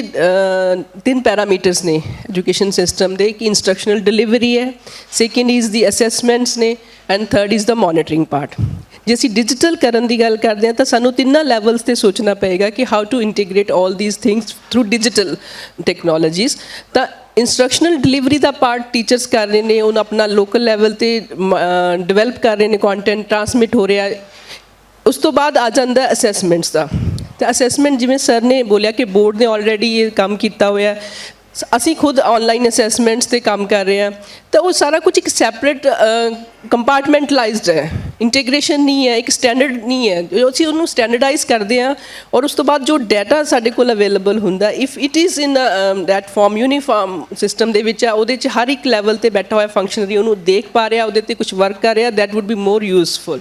3 ਪੈਰਾਮੀਟਰਸ ਨੇ ਐਜੂਕੇਸ਼ਨ ਸਿਸਟਮ ਦੇ, ਕਿ ਇੰਸਟਰਕਸ਼ਨਲ ਡਿਲੀਵਰੀ ਹੈ, ਸੈਕਿੰਡ ਇਜ਼ ਦੀ ਅਸੈਸਮੈਂਟਸ ਨੇ, and third is the monitoring part. ਜੇ ਅਸੀਂ ਡਿਜੀਟਲ ਕਰਨ ਦੀ ਗੱਲ ਕਰਦੇ ਹਾਂ ਤਾਂ ਸਾਨੂੰ ਤਿੰਨਾਂ ਲੈਵਲਸ 'ਤੇ ਸੋਚਣਾ ਪਏਗਾ ਕਿ how to integrate all these things through digital technologies. ਤਾਂ ਇੰਸਟਰਕਸ਼ਨਲ ਡਿਲੀਵਰੀ ਦਾ ਪਾਰਟ ਟੀਚਰਸ ਕਰ ਰਹੇ ਨੇ, ਉਹਨੂੰ ਆਪਣਾ ਲੋਕਲ ਲੈਵਲ 'ਤੇ ਡਿਵੈਲਪ ਕਰ ਰਹੇ ਨੇ, ਕੰਟੈਂਟ ਟਰਾਂਸਮਿਟ ਹੋ ਰਿਹਾ। ਉਸ ਤੋਂ ਬਾਅਦ ਆ ਜਾਂਦਾ ਅਸੈਸਮੈਂਟਸ ਦਾ। ਅਤੇ ਅਸੈਸਮੈਂਟ ਜਿਵੇਂ ਸਰ ਨੇ ਬੋਲਿਆ ਕਿ ਬੋਰਡ ਨੇ ਆਲਰੇਡੀ ਇਹ ਕੰਮ ਕੀਤਾ ਹੋਇਆ, ਅਸੀਂ ਖੁਦ ਆਨਲਾਈਨ ਅਸੈਸਮੈਂਟਸ 'ਤੇ ਕੰਮ ਕਰ ਰਹੇ ਹਾਂ। ਤਾਂ ਉਹ ਸਾਰਾ ਕੁਝ ਇੱਕ ਸੈਪਰੇਟ ਕੰਪਾਰਟਮੈਂਟਲਾਈਜ਼ਡ ਹੈ, ਇੰਟੀਗ੍ਰੇਸ਼ਨ ਨਹੀਂ ਹੈ, ਇੱਕ ਸਟੈਂਡਰਡ ਨਹੀਂ ਹੈ। ਜੋ ਅਸੀਂ ਉਹਨੂੰ ਸਟੈਂਡਰਡਾਈਜ਼ ਕਰਦੇ ਹਾਂ ਔਰ ਉਸ ਤੋਂ ਬਾਅਦ ਜੋ ਡਾਟਾ ਸਾਡੇ ਕੋਲ ਅਵੇਲੇਬਲ ਹੁੰਦਾ, if it is in that form uniform system ਦੇ ਵਿੱਚ ਆ, ਉਹਦੇ 'ਚ ਹਰ ਇੱਕ ਲੈਵਲ 'ਤੇ ਬੈਠਾ ਹੋਇਆ ਫੰਕਸ਼ਨਰੀ ਉਹਨੂੰ ਦੇਖ ਪਾ ਰਿਹਾ, ਉਹਦੇ 'ਤੇ ਕੁਝ ਵਰਕ ਕਰ ਰਿਹਾ, that would be more useful.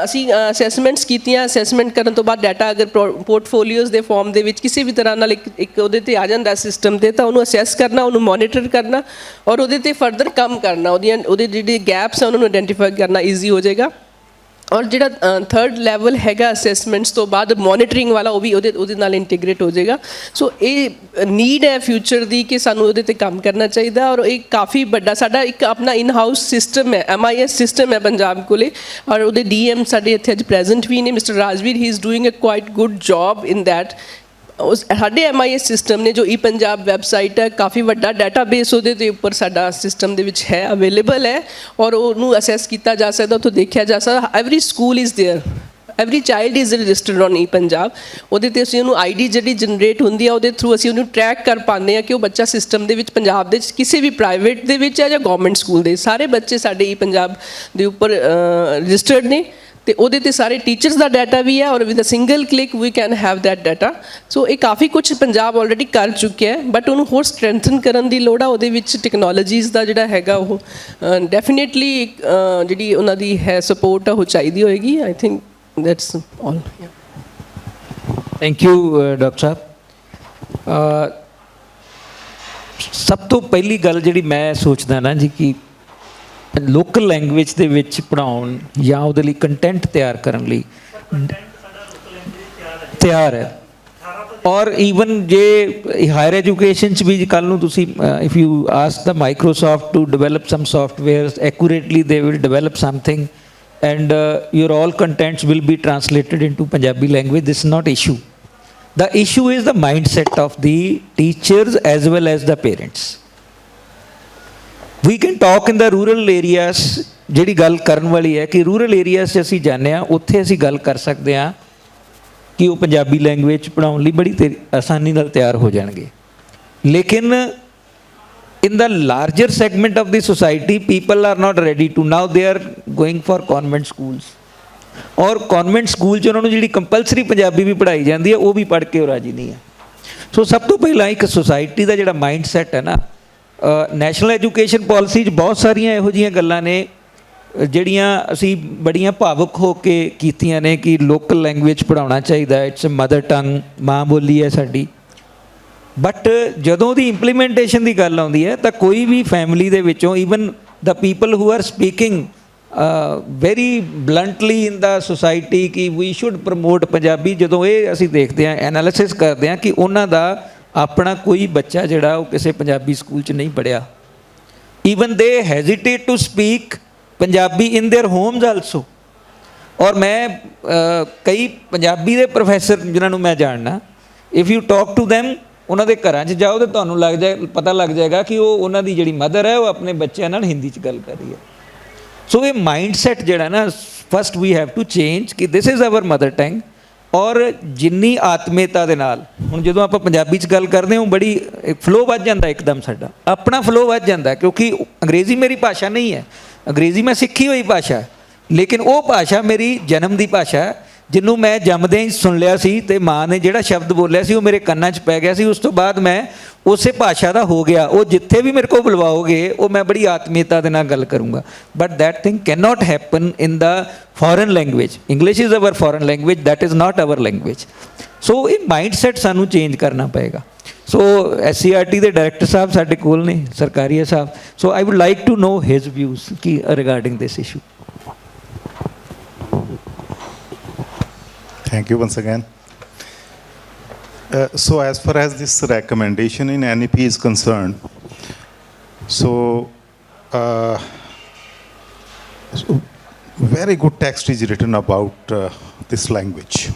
ਅਸੀਂ ਅਸੈਸਮੈਂਟਸ ਕੀਤੀਆਂ, ਅਸੈਸਮੈਂਟ ਕਰਨ ਤੋਂ ਬਾਅਦ ਡਾਟਾ ਅਗਰ ਪੋਰਟਫੋਲੀਓਜ਼ ਦੇ ਫਾਰਮ ਦੇ ਵਿੱਚ ਕਿਸੇ ਵੀ ਤਰ੍ਹਾਂ ਨਾਲ ਇੱਕ ਉਹਦੇ 'ਤੇ ਆ ਜਾਂਦਾ ਸਿਸਟਮ 'ਤੇ, ਤਾਂ ਉਹਨੂੰ ਅਸੈਸ ਕਰਨਾ, ਉਹਨੂੰ ਮੋਨੀਟਰ ਕਰਨਾ ਔਰ ਉਹਦੇ 'ਤੇ ਫਰਦਰ ਕੰਮ ਕਰਨਾ, ਉਹਦੇ ਜਿਹੜੇ ਗੈਪਸ ਆ ਉਹਨਾਂ ਨੂੰ ਆਇਡੈਂਟੀਫਾਈ ਕਰਨਾ ਈਜ਼ੀ ਹੋ ਜਾਏਗਾ। ਔਰ ਜਿਹੜਾ ਥਰਡ ਲੈਵਲ ਹੈਗਾ ਅਸੈਸਮੈਂਟਸ ਤੋਂ ਬਾਅਦ ਮੋਨੀਟਰਿੰਗ ਵਾਲਾ, ਉਹ ਵੀ ਉਹਦੇ ਨਾਲ ਇੰਟੀਗ੍ਰੇਟ ਹੋ ਜਾਏਗਾ। ਸੋ ਇਹ ਨੀਡ ਹੈ ਫਿਊਚਰ ਦੀ ਕਿ ਸਾਨੂੰ ਉਹਦੇ 'ਤੇ ਕੰਮ ਕਰਨਾ ਚਾਹੀਦਾ। ਔਰ ਇਹ ਕਾਫੀ ਵੱਡਾ ਸਾਡਾ ਇੱਕ ਆਪਣਾ ਇਨ ਹਾਊਸ ਸਿਸਟਮ ਹੈ, MIS ਸਿਸਟਮ ਹੈ ਪੰਜਾਬ ਕੋਲੇ, ਔਰ ਉਹਦੇ DM ਸਾਡੇ ਇੱਥੇ ਅੱਜ ਪ੍ਰੈਜ਼ੈਂਟ ਵੀ ਨੇ, mister Rajveer, he is doing a quite good job in that. ਉਸ ਸਾਡੇ MIS ਸਿਸਟਮ ਨੇ ਜੋ ਪੰਜਾਬ ਵੈਬਸਾਈਟ ਹੈ, ਕਾਫੀ ਵੱਡਾ ਡਾਟਾਬੇਸ ਉਹਦੇ ਦੇ ਉੱਪਰ ਸਾਡਾ ਸਿਸਟਮ ਦੇ ਵਿੱਚ ਹੈ, ਅਵੇਲੇਬਲ ਹੈ, ਔਰ ਉਹਨੂੰ ਅਸੈਸ ਕੀਤਾ ਜਾ ਸਕਦਾ, ਉੱਥੋਂ ਦੇਖਿਆ ਜਾ ਸਕਦਾ। Every school is there, every child is registered on Punjab. ਉਹਦੇ 'ਤੇ ਅਸੀਂ ਉਹਨੂੰ ID ਜਿਹੜੀ ਜਨਰੇਟ ਹੁੰਦੀ ਆ, ਉਹਦੇ ਥਰੂ ਅਸੀਂ ਉਹਨੂੰ ਟਰੈਕ ਕਰ ਪਾਉਂਦੇ ਹਾਂ ਕਿ ਉਹ ਬੱਚਾ ਸਿਸਟਮ ਦੇ ਵਿੱਚ ਪੰਜਾਬ ਦੇ ਕਿਸੇ ਵੀ ਪ੍ਰਾਈਵੇਟ ਦੇ ਵਿੱਚ ਹੈ ਜਾਂ ਗੌਰਮੈਂਟ ਸਕੂਲ ਦੇ, ਸਾਰੇ ਬੱਚੇ ਸਾਡੇ ਪੰਜਾਬ ਦੇ ਉੱਪਰ ਰਜਿਸਟਰਡ ਨੇ। ਅਤੇ ਉਹਦੇ 'ਤੇ ਸਾਰੇ ਟੀਚਰਸ ਦਾ ਡਾਟਾ ਵੀ ਹੈ, ਔਰ with a single click we can have that data. So ਇਹ ਕਾਫੀ ਕੁਛ ਪੰਜਾਬ ਆਲਰੇਡੀ ਕਰ ਚੁੱਕਿਆ ਹੈ, ਬਟ ਉਹਨੂੰ ਹੋਰ ਸਟਰੈਂਥਨ ਕਰਨ ਦੀ ਲੋੜ ਆ। ਉਹਦੇ ਵਿੱਚ ਟੈਕਨੋਲੋਜੀਜ਼ ਦਾ ਜਿਹੜਾ ਹੈਗਾ ਉਹ ਡੈਫੀਨੇਟਲੀ ਜਿਹੜੀ ਉਹਨਾਂ ਦੀ ਹੈ ਸਪੋਰਟ ਆ ਉਹ ਚਾਹੀਦੀ ਹੋਏਗੀ। I think that's all. Thank you doctor ਸਾਹਿਬ। ਸਭ ਤੋਂ ਪਹਿਲੀ ਗੱਲ ਜਿਹੜੀ ਮੈਂ ਸੋਚਦਾ ਨਾ ਜੀ ਕਿ ਲੋਕਲ ਲੈਂਗੁਏਜ ਦੇ ਵਿੱਚ ਪੜ੍ਹਾਉਣ ਜਾਂ ਉਹਦੇ ਲਈ ਕੰਟੈਂਟ ਤਿਆਰ ਕਰਨ ਲਈ ਤਿਆਰ ਹੈ। ਔਰ ਈਵਨ ਜੇ ਹਾਇਰ ਐਜੂਕੇਸ਼ਨ 'ਚ ਵੀ ਕੱਲ੍ਹ ਨੂੰ ਤੁਸੀਂ if you ask the Microsoft to develop some softwares accurately they will develop something and your all contents will be translated into Punjabi language. This is not issue. The issue is the mindset of the teachers as well as the parents. We can talk in the rural areas, ਜਿਹੜੀ ਗੱਲ ਕਰਨ ਵਾਲੀ ਹੈ ਕਿ rural areas 'ਚ ਅਸੀਂ ਜਾਂਦੇ ਹਾਂ, ਉੱਥੇ ਅਸੀਂ ਗੱਲ ਕਰ ਸਕਦੇ ਹਾਂ ਕਿ ਉਹ ਪੰਜਾਬੀ ਲੈਂਗੁਏਜ ਪੜ੍ਹਾਉਣ ਲਈ ਬੜੀ ਆਸਾਨੀ ਨਾਲ ਤਿਆਰ ਹੋ ਜਾਣਗੇ। ਲੇਕਿਨ in the larger segment of the society, people are not ready to, now they are going for convent schools. ਔਰ ਕੌਨਵੈਂਟ ਸਕੂਲ 'ਚ ਉਹਨਾਂ ਨੂੰ ਜਿਹੜੀ ਕੰਪਲਸਰੀ ਪੰਜਾਬੀ ਵੀ ਪੜ੍ਹਾਈ ਜਾਂਦੀ ਹੈ, ਉਹ ਵੀ ਪੜ੍ਹ ਕੇ ਉਹ ਰਾਜੀ ਨਹੀਂ ਹੈ। ਸੋ ਸਭ ਤੋਂ ਪਹਿਲਾਂ ਇੱਕ ਸੁਸਾਇਟੀ ਦਾ ਜਿਹੜਾ ਮਾਈਂਡ ਸੈੱਟ ਹੈ ਨਾ, ਨੈਸ਼ਨਲ ਐਜੂਕੇਸ਼ਨ ਪਾਲਿਸੀ 'ਚ ਬਹੁਤ ਸਾਰੀਆਂ ਇਹੋ ਜਿਹੀਆਂ ਗੱਲਾਂ ਨੇ ਜਿਹੜੀਆਂ ਅਸੀਂ ਬੜੀਆਂ ਭਾਵੁਕ ਹੋ ਕੇ ਕੀਤੀਆਂ ਨੇ ਕਿ ਲੋਕਲ ਲੈਂਗੁਏਜ ਪੜ੍ਹਾਉਣਾ ਚਾਹੀਦਾ, ਇਟਸ ਮਦਰ ਟੰਗ, ਮਾਂ ਬੋਲੀ ਹੈ ਸਾਡੀ। ਬਟ ਜਦੋਂ ਉਹਦੀ ਇੰਪਲੀਮੈਂਟੇਸ਼ਨ ਦੀ ਗੱਲ ਆਉਂਦੀ ਹੈ ਤਾਂ ਕੋਈ ਵੀ ਫੈਮਿਲੀ ਦੇ ਵਿੱਚੋਂ, even the people who are speaking very bluntly in the society ਕਿ we should promote ਪੰਜਾਬੀ, ਜਦੋਂ ਇਹ ਅਸੀਂ ਦੇਖਦੇ ਹਾਂ, ਐਨਾਲਿਸਿਸ ਕਰਦੇ ਹਾਂ ਕਿ ਉਹਨਾਂ ਦਾ ਆਪਣਾ ਕੋਈ ਬੱਚਾ ਜਿਹੜਾ ਉਹ ਕਿਸੇ ਪੰਜਾਬੀ ਸਕੂਲ 'ਚ ਨਹੀਂ ਪੜ੍ਹਿਆ। Even they hesitate to speak Punjabi in their homes also. ਔਰ ਮੈਂ ਕਈ ਪੰਜਾਬੀ ਦੇ ਪ੍ਰੋਫੈਸਰ ਜਿਨ੍ਹਾਂ ਨੂੰ ਮੈਂ ਜਾਣਦਾ, if you talk to them, ਉਹਨਾਂ ਦੇ ਘਰਾਂ 'ਚ ਜਾਓ ਤਾਂ ਤੁਹਾਨੂੰ ਪਤਾ ਲੱਗ ਜਾਏਗਾ ਕਿ ਉਹ ਉਹਨਾਂ ਦੀ ਜਿਹੜੀ ਮਦਰ ਹੈ ਉਹ ਆਪਣੇ ਬੱਚਿਆਂ ਨਾਲ ਹਿੰਦੀ 'ਚ ਗੱਲ ਕਰ ਰਹੀ ਹੈ। ਸੋ ਇਹ ਮਾਈਂਡ ਸੈੱਟ ਜਿਹੜਾ ਨਾ, first we have to change ਕਿ this is our mother tongue. ਔਰ ਜਿੰਨੀ ਆਤਮੀਅਤਾ ਦੇ ਨਾਲ, ਹੁਣ ਜਦੋਂ ਆਪਾਂ ਪੰਜਾਬੀ 'ਚ ਗੱਲ ਕਰਦੇ ਹਾਂ, ਬੜੀ ਫਲੋ ਵੱਧ ਜਾਂਦਾ, ਇੱਕਦਮ ਸਾਡਾ ਆਪਣਾ ਫਲੋ ਵੱਧ ਜਾਂਦਾ, ਕਿਉਂਕਿ ਅੰਗਰੇਜ਼ੀ ਮੇਰੀ ਭਾਸ਼ਾ ਨਹੀਂ ਹੈ, ਅੰਗਰੇਜ਼ੀ ਮੈਂ ਸਿੱਖੀ ਹੋਈ ਭਾਸ਼ਾ, ਲੇਕਿਨ ਉਹ ਭਾਸ਼ਾ ਮੇਰੀ ਜਨਮ ਦੀ ਭਾਸ਼ਾ, ਜਿਹਨੂੰ ਮੈਂ ਜੰਮਦਿਆਂ ਹੀ ਸੁਣ ਲਿਆ ਸੀ ਅਤੇ ਮਾਂ ਨੇ ਜਿਹੜਾ ਸ਼ਬਦ ਬੋਲਿਆ ਸੀ ਉਹ ਮੇਰੇ ਕੰਨਾਂ 'ਚ ਪੈ ਗਿਆ ਸੀ। ਉਸ ਤੋਂ ਬਾਅਦ ਮੈਂ ਉਸੇ ਭਾਸ਼ਾ ਦਾ ਹੋ ਗਿਆ। ਉਹ ਜਿੱਥੇ ਵੀ ਮੇਰੇ ਕੋਲ ਬੁਲਵਾਓਗੇ ਉਹ ਮੈਂ ਬੜੀ ਆਤਮੀਅਤਾ ਦੇ ਨਾਲ ਗੱਲ ਕਰੂੰਗਾ। But that thing can not happen in the foreign language. English is our foreign language, that is not our language. So ਇਹ ਮਾਈਂਡ ਸੈੱਟ ਸਾਨੂੰ ਚੇਂਜ ਕਰਨਾ ਪਏਗਾ। ਸੋ SCRT ਦੇ ਡਾਇਰੈਕਟਰ ਸਾਹਿਬ ਸਾਡੇ ਕੋਲ ਨੇ, Sarkaria Sahib. So I would like to know his views ਕੀ regarding this issue. Thank you once again. So as far as this recommendation in NEP is concerned, so very good text is written about this language.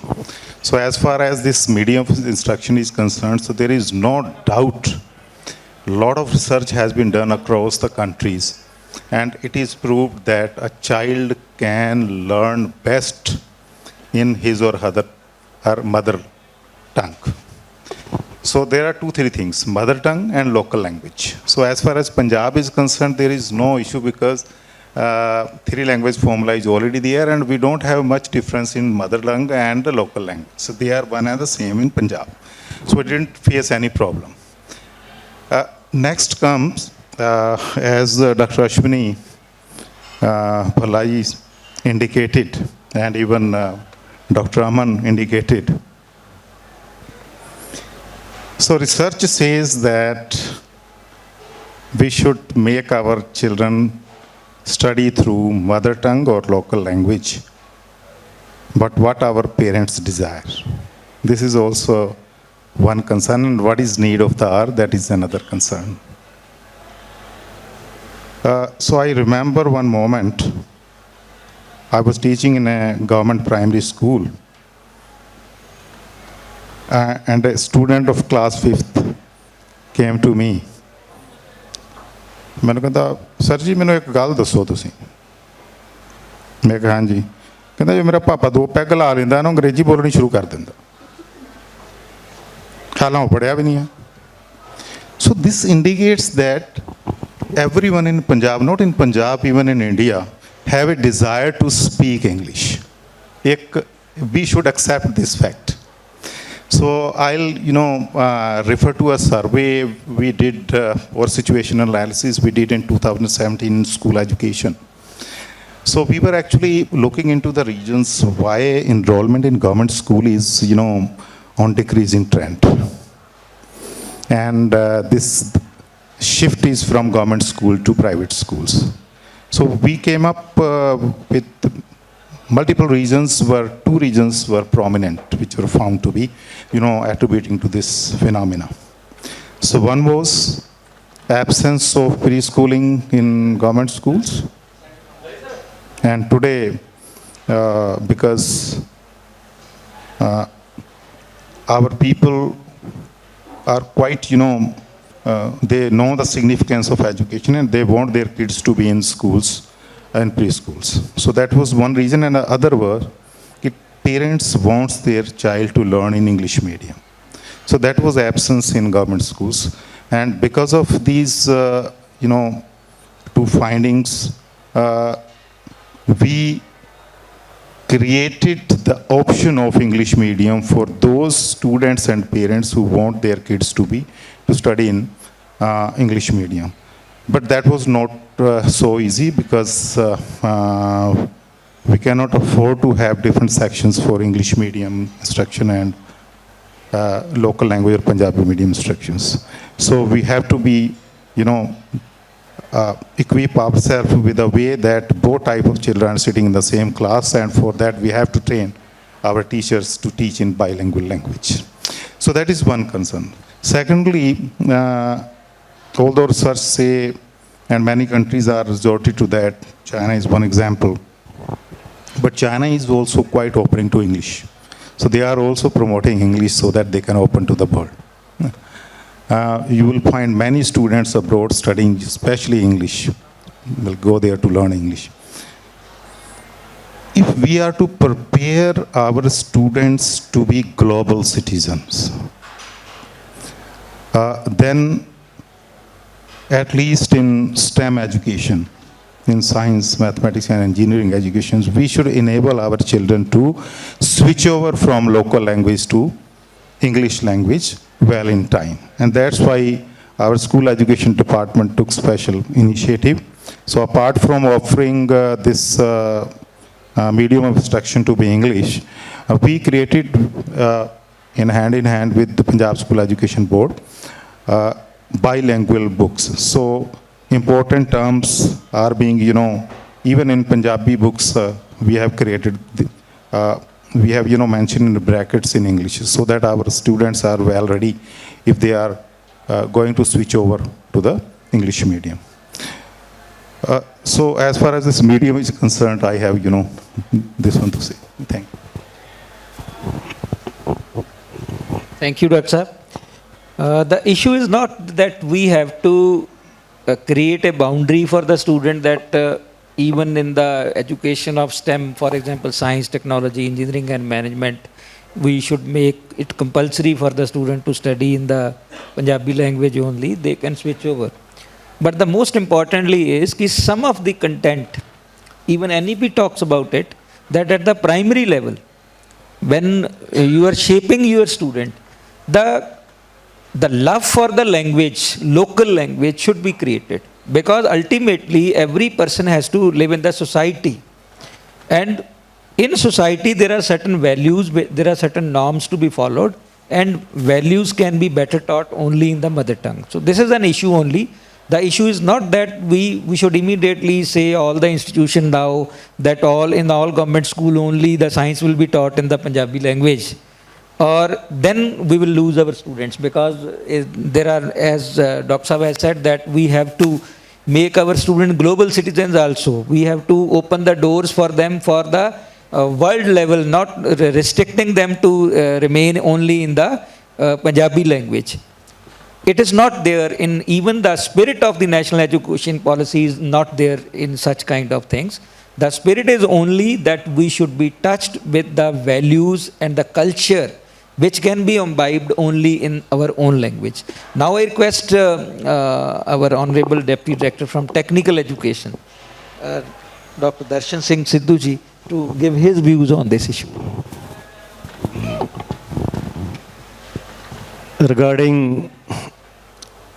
So as far as this medium of instruction is concerned, so there is no doubt a lot of research has been done across the countries, and it is proved that a child can learn best in his or her mother tongue. So there are three things: mother tongue and local language. So as far as Punjab is concerned, there is no issue because three language formula is already there, and we don't have much difference in mother tongue and the local language. So they are one and the same in Punjab. So we didn't face any problem. Next comes, as Dr. Ashwini Pallai indicated, and even Dr. Aman indicated. So research says that we should make our children study through mother tongue or local language, but what our parents desire. This is also one concern, and what is need of the hour, that is another concern. So I remember one moment, I was teaching in a government primary school, and a student of class 5th came to me. ਮੈਨੂੰ ਕਹਿੰਦਾ sir ਜੀ ਮੈਨੂੰ ਇੱਕ ਗੱਲ ਦੱਸੋ ਤੁਸੀਂ। ਮੈਂ ਕਿਹਾ ਹਾਂਜੀ। ਕਹਿੰਦਾ ਜੇ ਮੇਰਾ ਪਾਪਾ 2 ਪੈਗ ਲਾ ਲੈਂਦਾ ਨਾ ਅੰਗਰੇਜ਼ੀ ਬੋਲਣੀ ਸ਼ੁਰੂ ਕਰ ਦਿੰਦਾ। ਹਾਲਾਂ ਉਹ ਪੜ੍ਹਿਆ ਵੀ ਨਹੀਂ ਹੈ। So this indicates that everyone in Punjab, not in Punjab, even in India, have a desire to speak English. We should accept this fact. So I'll refer to a survey we did, or situational analysis we did in 2017 in school education. So we were actually looking into the regions why enrollment in government school is, on decreasing trend. And this shift is from government school to private schools. So we came up with multiple reasons, where 2 reasons were prominent, which were found to be, attributing to this phenomena. So one was absence of preschooling in government schools. And today, because our people are quite, they know the significance of education, and they want their kids to be in schools and preschools. So that was one reason, and the other was parents wants their child to learn in English medium. So that was absence in government schools, and because of these 2 findings, we created the option of English medium for those students and parents who want their kids to study in English medium. But that was not so easy, because we cannot afford to have different sections for English medium instruction and local language or Punjabi medium instructions. So we have to be, equip ourselves with a way that both types of children are sitting in the same class, and for that we have to train our teachers to teach in bilingual language. So that is one concern. Secondly, although research say, and many countries are resorted to that, China is one example, but China is also quite opening to English. So they are also promoting English so that they can open to the world. You will find many students abroad studying especially English, will go there to learn English. If we are to prepare our students to be global citizens, then at least in STEM education, in science, mathematics, and engineering educations, we should enable our children to switch over from local language to English language well in time. And that's why our school education department took special initiative. So apart from offering this medium of instruction to be English, we created in hand with the Punjab School Education Board bilingual books. So important terms are being, even in Punjabi books, we have created we have, mentioned in brackets in English so that our students are well ready if they are going to switch over to the English medium. So as far as this medium is concerned, I have, this one to say. Thank you. Thank you, Dr. Saab. The issue is not that we have to create a boundary for the student that even in the education of STEM, for example, science, technology, engineering and management, we should make it compulsory for the student to study in the Punjabi language only. They can switch over. But the most importantly is that some of the content, even NEP talks about it, that at the primary level, when you are shaping your student, the love for the language, local language should be created. Because ultimately every person has to live in the society. And in society there are certain values, there are certain norms to be followed, and values can be better taught only in the mother tongue. So this is an issue only. The issue is not that we should immediately say all the institution now that in all government school only the science will be taught in the Punjabi language. Or then we will lose our students, because there are, as Dr. Saab has said, that we have to make our students global citizens also. We have to open the doors for them for the world level, not restricting them to remain only in the Punjabi language. It is not there in even the spirit of the national education policy is not there in such kind of things. The spirit is only that we should be touched with the values and the culture which can be imbibed only in our own language. Now I request our Honorable Deputy Director from Technical Education, Dr. Darshan Singh Sidhu ji, to give his views on this issue. Regarding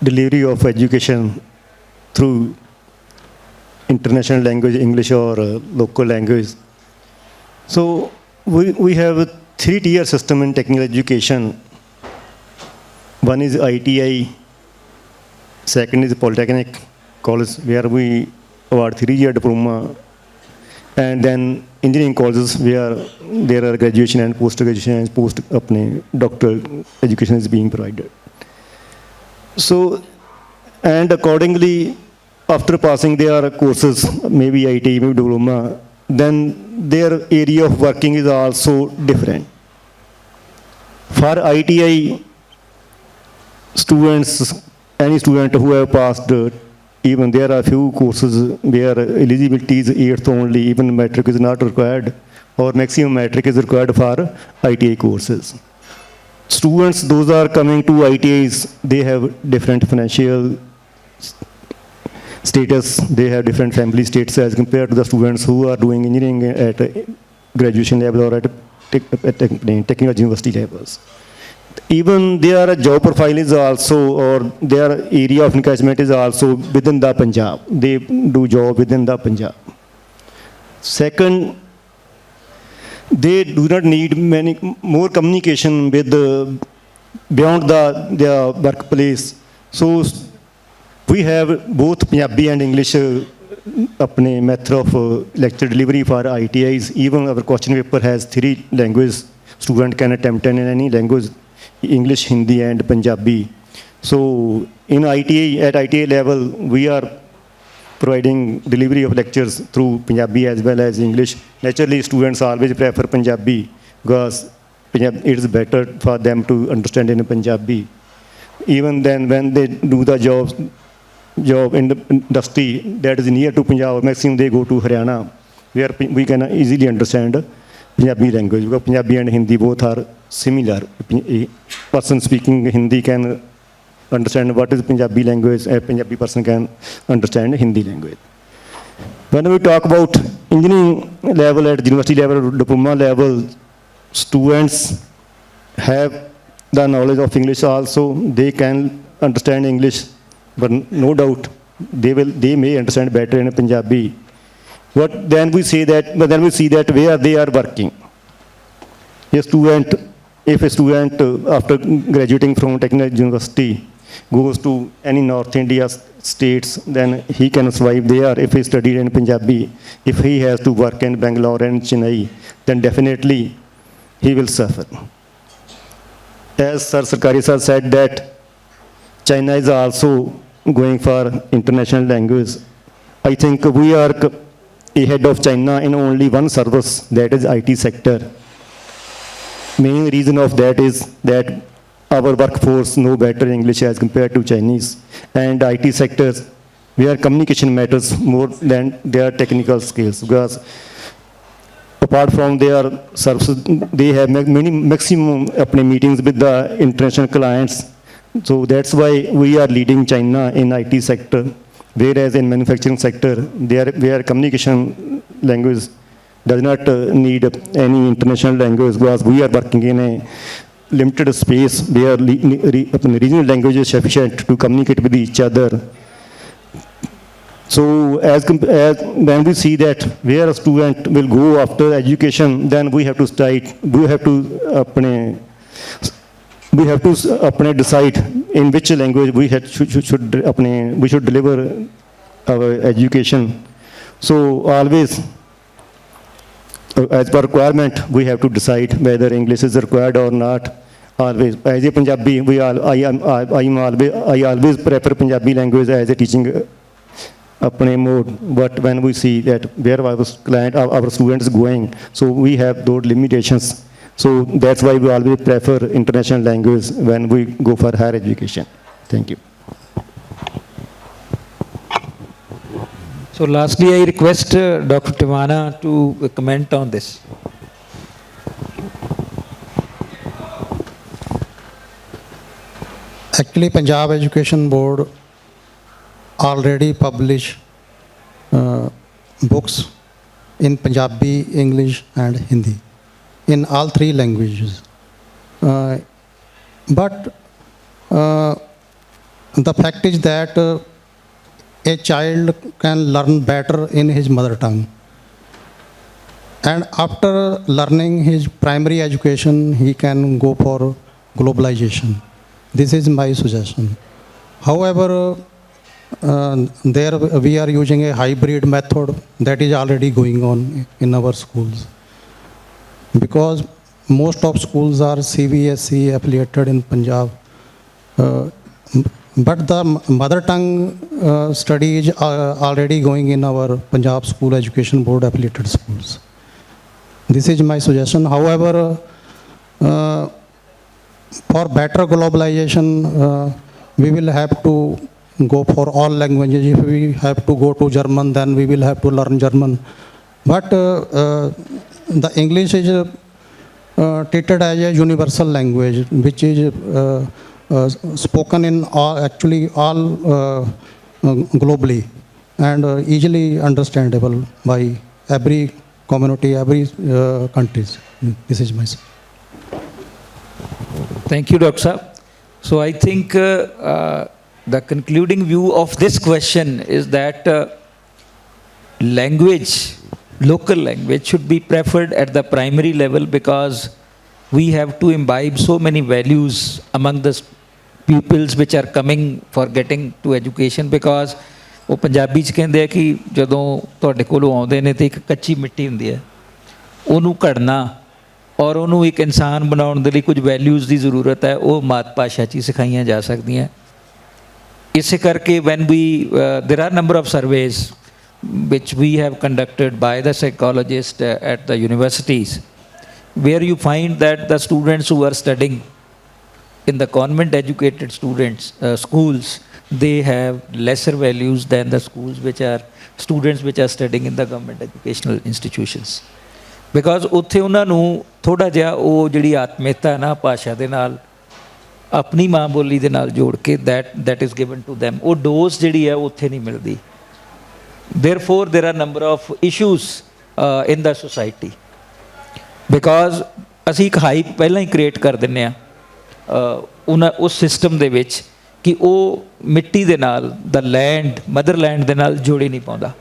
delivery of education through international language, English or local language. So we have a 3-tier system in technical education. One is ITI, second is Polytechnic College, where we award 3-year diploma, and then engineering colleges where there are graduation and post-graduation and post-doctoral education is being provided. So, and accordingly, after passing their courses, maybe ITI, maybe diploma, then their area of working is also different. For ITI students, any student who have passed, even there are few courses where eligibility is 8th only, even metric is not required, or maximum metric is required for ITI courses. Students, those are coming to ITIs, they have different financial status, they have different family status as compared to the students who are doing engineering at graduation level or at technical university levels. Even their job profile is also, or their area of engagement is also within the Punjab. They do job within the Punjab. Second, they do not need many more communication with beyond their workplace. So we have both Punjabi and English method of lecture delivery for ITIs. Even our question paper has 3 languages. Student can attempt in any language, English, Hindi and Punjabi. So in ITI, at ITI level, we are providing delivery of lectures through Punjabi as well as English. Naturally, students always prefer Punjabi because it is better for them to understand in Punjabi. Even then, when they do the job in the industry that is near to Punjab, maximum they go to Haryana, where we can easily understand Punjabi language, because Punjabi and Hindi both are similar. A person speaking Hindi can understand what is Punjabi language, a Punjabi person can understand Hindi language. When we talk about engineering level, at university level, diploma level, students have the knowledge of English also. They can understand English, but no doubt they may understand better in Punjabi. But then we see that where they are working. If a student after graduating from technical university goes to any North India states, then he can survive there if he studied in Punjabi. If he has to work in Bangalore and Chennai, then definitely he will suffer. As Sir Sarkari sir said that China is also going for international language. I think we are ahead of China in only one service, that is IT sector. Main reason of that is that our workforce know better English as compared to Chinese. And IT sectors, where communication matters more than their technical skills. Because apart from their services, they have many maximum meetings with the international clients. So that's why we are leading China in IT sector. Whereas in manufacturing sector, where communication language does not need any international language, because we are working in a limited space where regional language is sufficient to communicate with each other. So as when we see that where a student will go after education, then we have to decide in which language we should deliver our education. So always, as per requirement, we have to decide whether English is required or not. Always, as a Punjabi, I always prefer Punjabi language as a teaching mode. But when we see that where our students going, so we have those limitations. So that's why we always prefer international language when we go for higher education. Thank you. So lastly, I request Dr. Tivana to comment on this. Actually, Punjab Education Board already publish books in Punjabi, English and Hindi, in all three languages. But the fact is that a child can learn better in his mother tongue. And after learning his primary education, he can go for globalization. This is my suggestion. However, there we are using a hybrid method that is already going on in our schools. Because most of schools are CBSE affiliated in Punjab. But the mother tongue study is already going in our Punjab School Education Board affiliated schools. This is my suggestion. However, for better globalization, we will have to go for all languages. If we have to go to German, then we will have to learn German. But the English is treated as a universal language, which is spoken in all globally and easily understandable by every community, every countries. This is my. Thank you, Dr. Saab. So I think the concluding view of this question is that language, local language, should be preferred at the primary level, because we have to imbibe so many values among the pupils which are coming for getting to education. Because ਉਹ ਪੰਜਾਬੀ 'ਚ ਕਹਿੰਦੇ ਆ ਕਿ ਜਦੋਂ ਤੁਹਾਡੇ ਕੋਲੋਂ ਆਉਂਦੇ ਨੇ ਤਾਂ ਇੱਕ ਕੱਚੀ ਮਿੱਟੀ ਹੁੰਦੀ ਹੈ, ਉਹਨੂੰ ਘੜਨਾ ਔਰ ਉਹਨੂੰ ਇੱਕ ਇਨਸਾਨ ਬਣਾਉਣ ਦੇ ਲਈ ਕੁਝ ਵੈਲਿਊਜ਼ ਦੀ ਜ਼ਰੂਰਤ ਹੈ, ਉਹ ਮਾਤ ਭਾਸ਼ਾ 'ਚ ਹੀ ਸਿਖਾਈਆਂ ਜਾ ਸਕਦੀਆਂ। ਇਸੇ ਕਰਕੇ when we there are number of surveys which we have conducted by the psychologists at the universities, where you find that the students who are studying in the convent educated schools, they have lesser values than the students which are studying in the government educational institutions. Because ਉੱਥੇ ਉਹਨਾਂ ਨੂੰ ਥੋੜ੍ਹਾ ਜਿਹਾ ਉਹ ਜਿਹੜੀ ਆਤਮੀਅਤਾ ਨਾ ਭਾਸ਼ਾ ਦੇ ਨਾਲ, ਆਪਣੀ ਮਾਂ ਬੋਲੀ ਦੇ ਨਾਲ ਜੋੜ ਕੇ that is given to them, ਉਹ ਡੋਜ਼ ਜਿਹੜੀ ਹੈ ਉੱਥੇ ਨਹੀਂ ਮਿਲਦੀ। Therefore there are number of issues in the society, because ਅਸੀਂ ਇੱਕ ਹਾਈਪ ਪਹਿਲਾਂ ਹੀ ਕ੍ਰੀਏਟ ਕਰ ਦਿੰਦੇ ਹਾਂ ਉਸ ਸਿਸਟਮ ਦੇ ਵਿੱਚ ਕਿ ਉਹ ਮਿੱਟੀ ਦੇ ਨਾਲ ਦਾ ਲੈਂਡ, ਮਦਰ ਲੈਂਡ ਦੇ ਨਾਲ ਜੋੜੀ ਨਹੀਂ ਪਾਉਂਦਾ।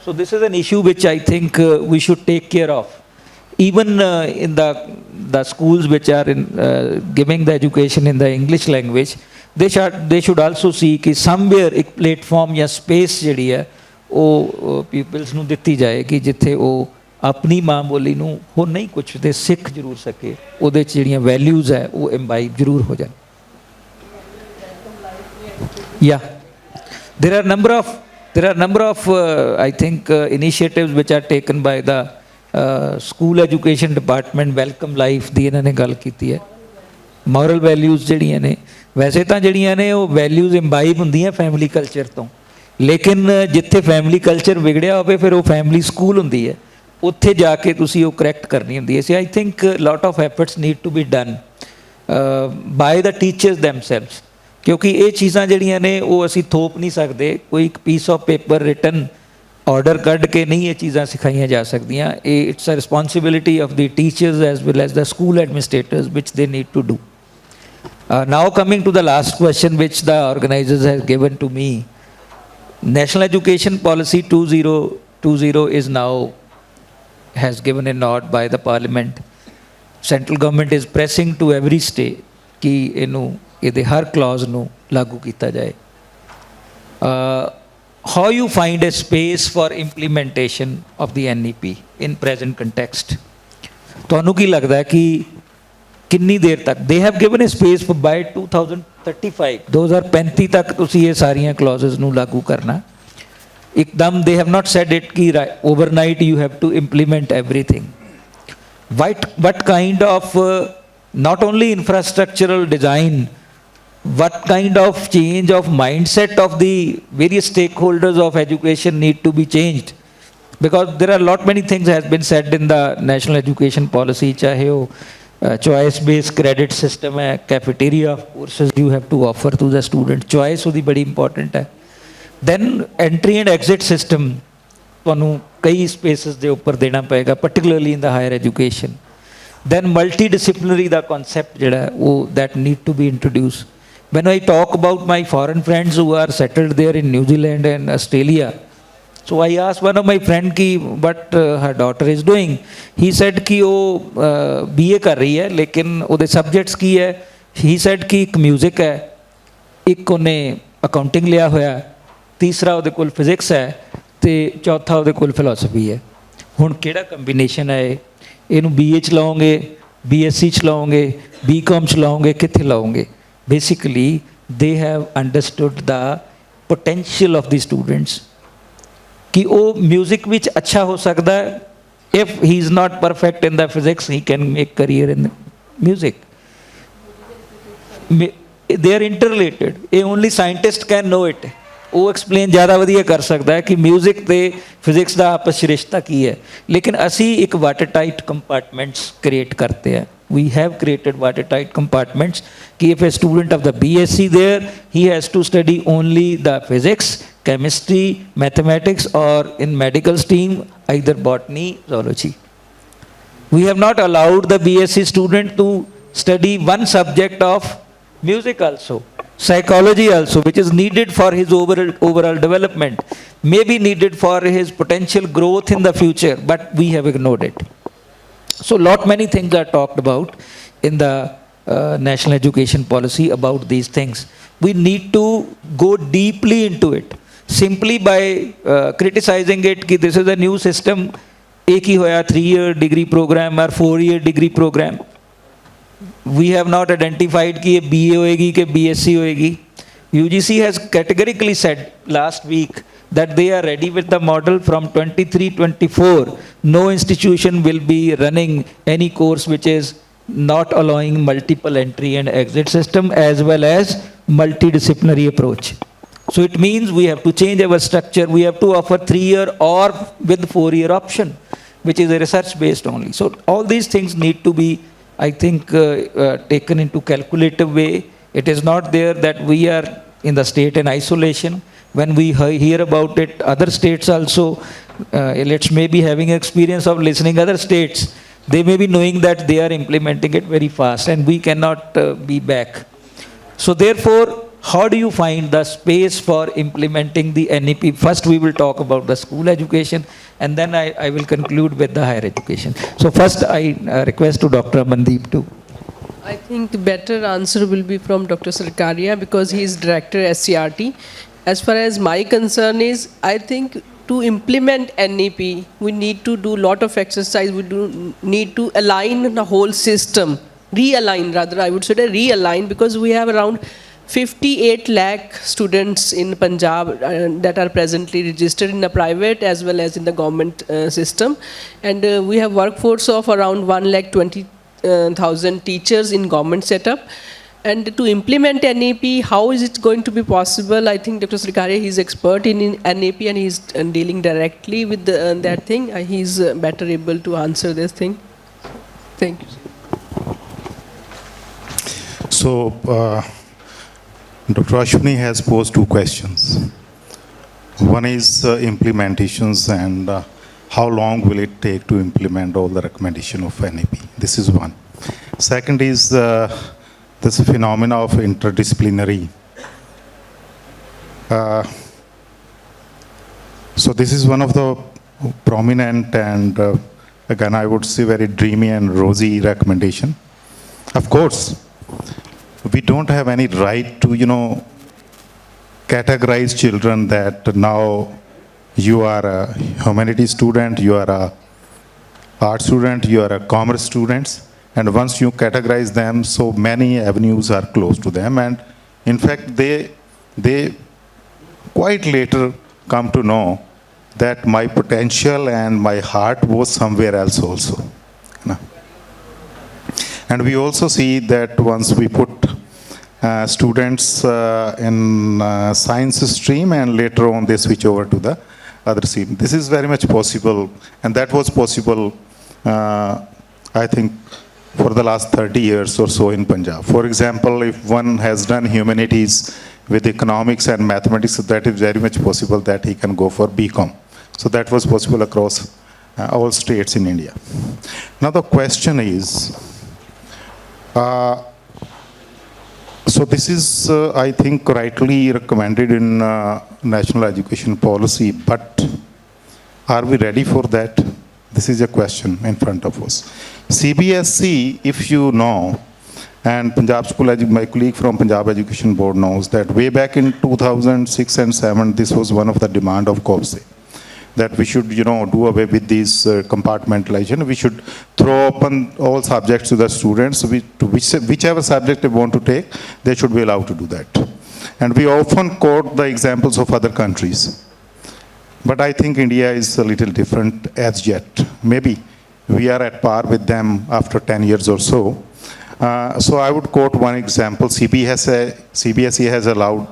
So this is an issue which I think we should take care of. Even in the schools which are giving the education in the English language, they should also see कि somewhere एक platform या space ਜਿਹੜੀ ਹੈ ਉਹ pupils ਨੂੰ ਦਿੱਤੀ ਜਾਏ ਕਿ ਜਿੱਥੇ ਉਹ ਆਪਣੀ ਮਾਂ ਬੋਲੀ ਨੂੰ ਹੋਰ ਨਹੀਂ ਕੁਛ ਤੇ ਸਿੱਖ ਜ਼ਰੂਰ ਸਕੇ, ਉਹਦੇ 'ਚ ਜਿਹੜੀਆਂ ਵੈਲਿਊਜ਼ ਹੈ ਉਹ ਇੰਬਾਈਬ ਜ਼ਰੂਰ ਹੋ ਜਾਣ। Yeah, there are number of I think initiatives which are taken by the school education department। Welcome life ਦੀ ਇਹਨਾਂ ਨੇ ਗੱਲ ਕੀਤੀ ਹੈ। ਮੋਰਲ ਵੈਲਿਊਜ਼ ਜਿਹੜੀਆਂ ਨੇ, ਵੈਸੇ ਤਾਂ ਜਿਹੜੀਆਂ ਨੇ ਉਹ ਵੈਲਿਊਜ਼ ਇੰਬਾਈਬ ਹੁੰਦੀਆਂ ਫੈਮਿਲੀ ਕਲਚਰ ਤੋਂ, ਲੇਕਿਨ ਜਿੱਥੇ ਫੈਮਿਲੀ ਕਲਚਰ ਵਿਗੜਿਆ ਹੋਵੇ ਫਿਰ ਉਹ ਫੈਮਿਲੀ ਸਕੂਲ ਹੁੰਦੀ ਹੈ, ਉੱਥੇ ਜਾ ਕੇ ਤੁਸੀਂ ਉਹ ਕਰੈਕਟ ਕਰਨੀ ਹੁੰਦੀ ਹੈ। So I think lot of efforts need to be done by the teachers themselves, ਕਿਉਂਕਿ ਇਹ ਚੀਜ਼ਾਂ ਜਿਹੜੀਆਂ ਨੇ ਉਹ ਅਸੀਂ ਥੋਪ ਨਹੀਂ ਸਕਦੇ, ਕੋਈ ਇੱਕ piece of paper written order ਕੱਢ ਕੇ ਨਹੀਂ ਇਹ ਚੀਜ਼ਾਂ ਸਿਖਾਈਆਂ ਜਾ ਸਕਦੀਆਂ। ਇਹ it's a responsibility of the teachers as well as the school administrators which they need to do. Now coming to the last question which the organizers have given to me, National Education Policy 2020 is now has given a nod by the Parliament. Central government is pressing to every state कि इनू ਇਹਦੇ ਹਰ clause ਨੂੰ ਲਾਗੂ ਕੀਤਾ ਜਾਏ। How you find a space for implementation of the NEP in present context? ਤੁਹਾਨੂੰ ਕੀ ਲੱਗਦਾ ਹੈ ਕਿ ਕਿੰਨੀ ਦੇਰ ਤੱਕ they have given a space for by 2035 ਤੱਕ ਤੁਸੀਂ ਇਹ ਸਾਰੀਆਂ clauses ਨੂੰ ਲਾਗੂ ਕਰਨਾ। ਇੱਕਦਮ they have not said it ਕਿ overnight you have to implement everything. What kind of not only infrastructural design, what kind of change of mindset of the various stakeholders of education need to be changed? Because there are many things has been said in the national education policy, चाहे वो choice based credit system है, cafeteria of courses you have to offer to the student, choice ਉਹਦੀ ਬੜੀ important ਹੈ। then entry and exit system ਤੁਹਾਨੂੰ ਕਈ spaces ਦੇ ਉੱਪਰ ਦੇਣਾ ਪਏਗਾ, particularly in the higher education। then multidisciplinary the concept ਜਿਹੜਾ ਉਹ that need to be introduced। when I talk about my foreign friends who are settled there in New Zealand and Australia, so I asked one of my friend ki what her daughter is doing। he said कि वो BA कर रही है, लेकिन ਉਹਦੇ subjects ਕੀ है? he said कि एक music है, एक ਉਹਨੇ accounting ਲਿਆ ਹੋਇਆ, ਤੀਸਰਾ ਉਹਦੇ ਕੋਲ physics ਹੈ ਤੇ ਚੌਥਾ ਉਹਦੇ ਕੋਲ philosophy ਹੈ। ਹੁਣ ਕਿਹੜਾ combination ਹੈ ਇਹ? ਇਹਨੂੰ BA ਚ ਲਾਓਗੇ, BSc ਚ ਲਾਓਗੇ, BCom ਚ ਲਾਓਗੇ, ਕਿੱਥੇ ਲਾਓਗੇ? basically they have understood the potential of the students कि ਉਹ म्यूजिक ਵਿੱਚ ਅੱਛਾ ਹੋ ਸਕਦਾ ਹੈ। if he is not perfect in the physics, he can make career in music। they are interrelated, ਇਹ only scientist can know it। ਉਹ explain ਜ਼ਿਆਦਾ ਵਧੀਆ ਕਰ ਸਕਦਾ ਹੈ ਕਿ ਮਿਊਜ਼ਿਕ ਤੇ ਫਿਜ਼ਿਕਸ ਦਾ ਆਪਸ 'ਚ ਰਿਸ਼ਤਾ ਕੀ ਹੈ, ਲੇਕਿਨ ਅਸੀਂ ਇੱਕ ਵਾਟਰ ਟਾਈਟ ਕੰਪਾਰਟਮੈਂਟਸ ਕ੍ਰੀਏਟ ਕਰਤੇ ਹੈ। we have created watertight compartments कि if a student of the BSc there, he has to study only the physics, chemistry, mathematics, or in medical stream either botany, zoology। we have not allowed the BSc student to study one subject of music also, psychology also, which is needed for his overall development, may be needed for his potential growth in the future, but we have ignored it। so many things are talked about in the national education policy about these things। we need to go deeply into it। simply by criticizing it कि this is a new system, एक ही होया 3-year degree program or 4-year degree program, we have not identified कि ये BA होएगी कि BSc होएगी। UGC has categorically said last week that they are ready with the model from 23-24 no institution will be running any course which is not allowing multiple entry and exit system as well as multidisciplinary approach। so it means we have to change our structure, we have to offer 3-year or with 4-year option which is a research based only। so all these things need to be, I think, taken into calculative way। it is not there that we are in the state in isolation। when we hear about it, other states also, Elets may be having experience of listening other states, they may be knowing that they are implementing it very fast and we cannot be back। so therefore, how do you find the space for implementing the NEP? first we will talk about the school education and then I will conclude with the higher education। so first I request to Dr. Amandeep to I think the better answer will be from Dr. Sarkaria because he is director SCRT। as far as my concern is, I think to implement NEP, we need to do a lot of exercise. We do need to align the whole system, realign rather, I would say realign, because we have around 58 lakh students in Punjab that are presently registered in the private as well as in the government system. And we have workforce of around 1,20,000 teachers in government setup. And to implement NEP, how is it going to be possible? I think Dr. Srikaria, he's expert in NEP and he's dealing directly with that thing. He's better able to answer this thing. Thank you. So, Dr. Ashwini has posed two questions. One is implementations and how long will it take to implement all the recommendation of NEP? This is one. Second is this phenomena of interdisciplinary. So this is one of the prominent and again I would say very dreamy and rosy recommendation. Of course, we don't have any right to, categorize children that now you are a humanities student, you are a art student, you are a commerce student. And once you categorize them, so many avenues are closed to them. And in fact, they quite later come to know that my potential and my heart was somewhere else also. And we also see that once we put students in science stream and later on they switch over to the other stream. This is very much possible, and that was possible, I think, for the last 30 years or so in Punjab. For example, if one has done humanities with economics and mathematics, that is very much possible that he can go for BCom. So that was possible across all states in India. Now the question is, so this is, I think, rightly recommended in national education policy, but are we ready for that? This is a question in front of us. CBSE, if you know, and Punjab School, my colleague from Punjab Education Board knows that way back in 2006 and 7, this was one of the demand of COPSE, that we should, do away with this compartmentalization. We should throw open all subjects to the students, to whichever subject they want to take, they should be allowed to do that. And we often quote the examples of other countries. But I think India is a little different as yet. Maybe we are at par with them after 10 years or so. So I would quote one example. CBSE has allowed,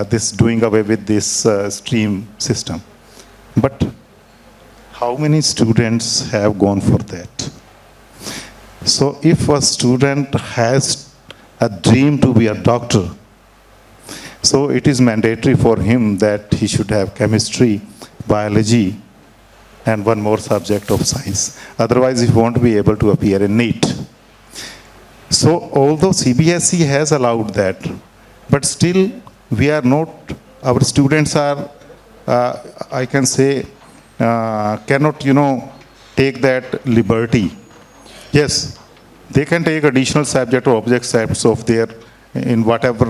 this doing away with this stream system. But how many students have gone for that? So if a student has a dream to be a doctor, so it is mandatory for him that he should have chemistry, biology, and one more subject of science. Otherwise, he won't be able to appear in NEET. So although CBSE has allowed that, but still we are not, our students are, I can say, cannot, take that liberty. Yes, they can take additional subject or object sets of their, in whatever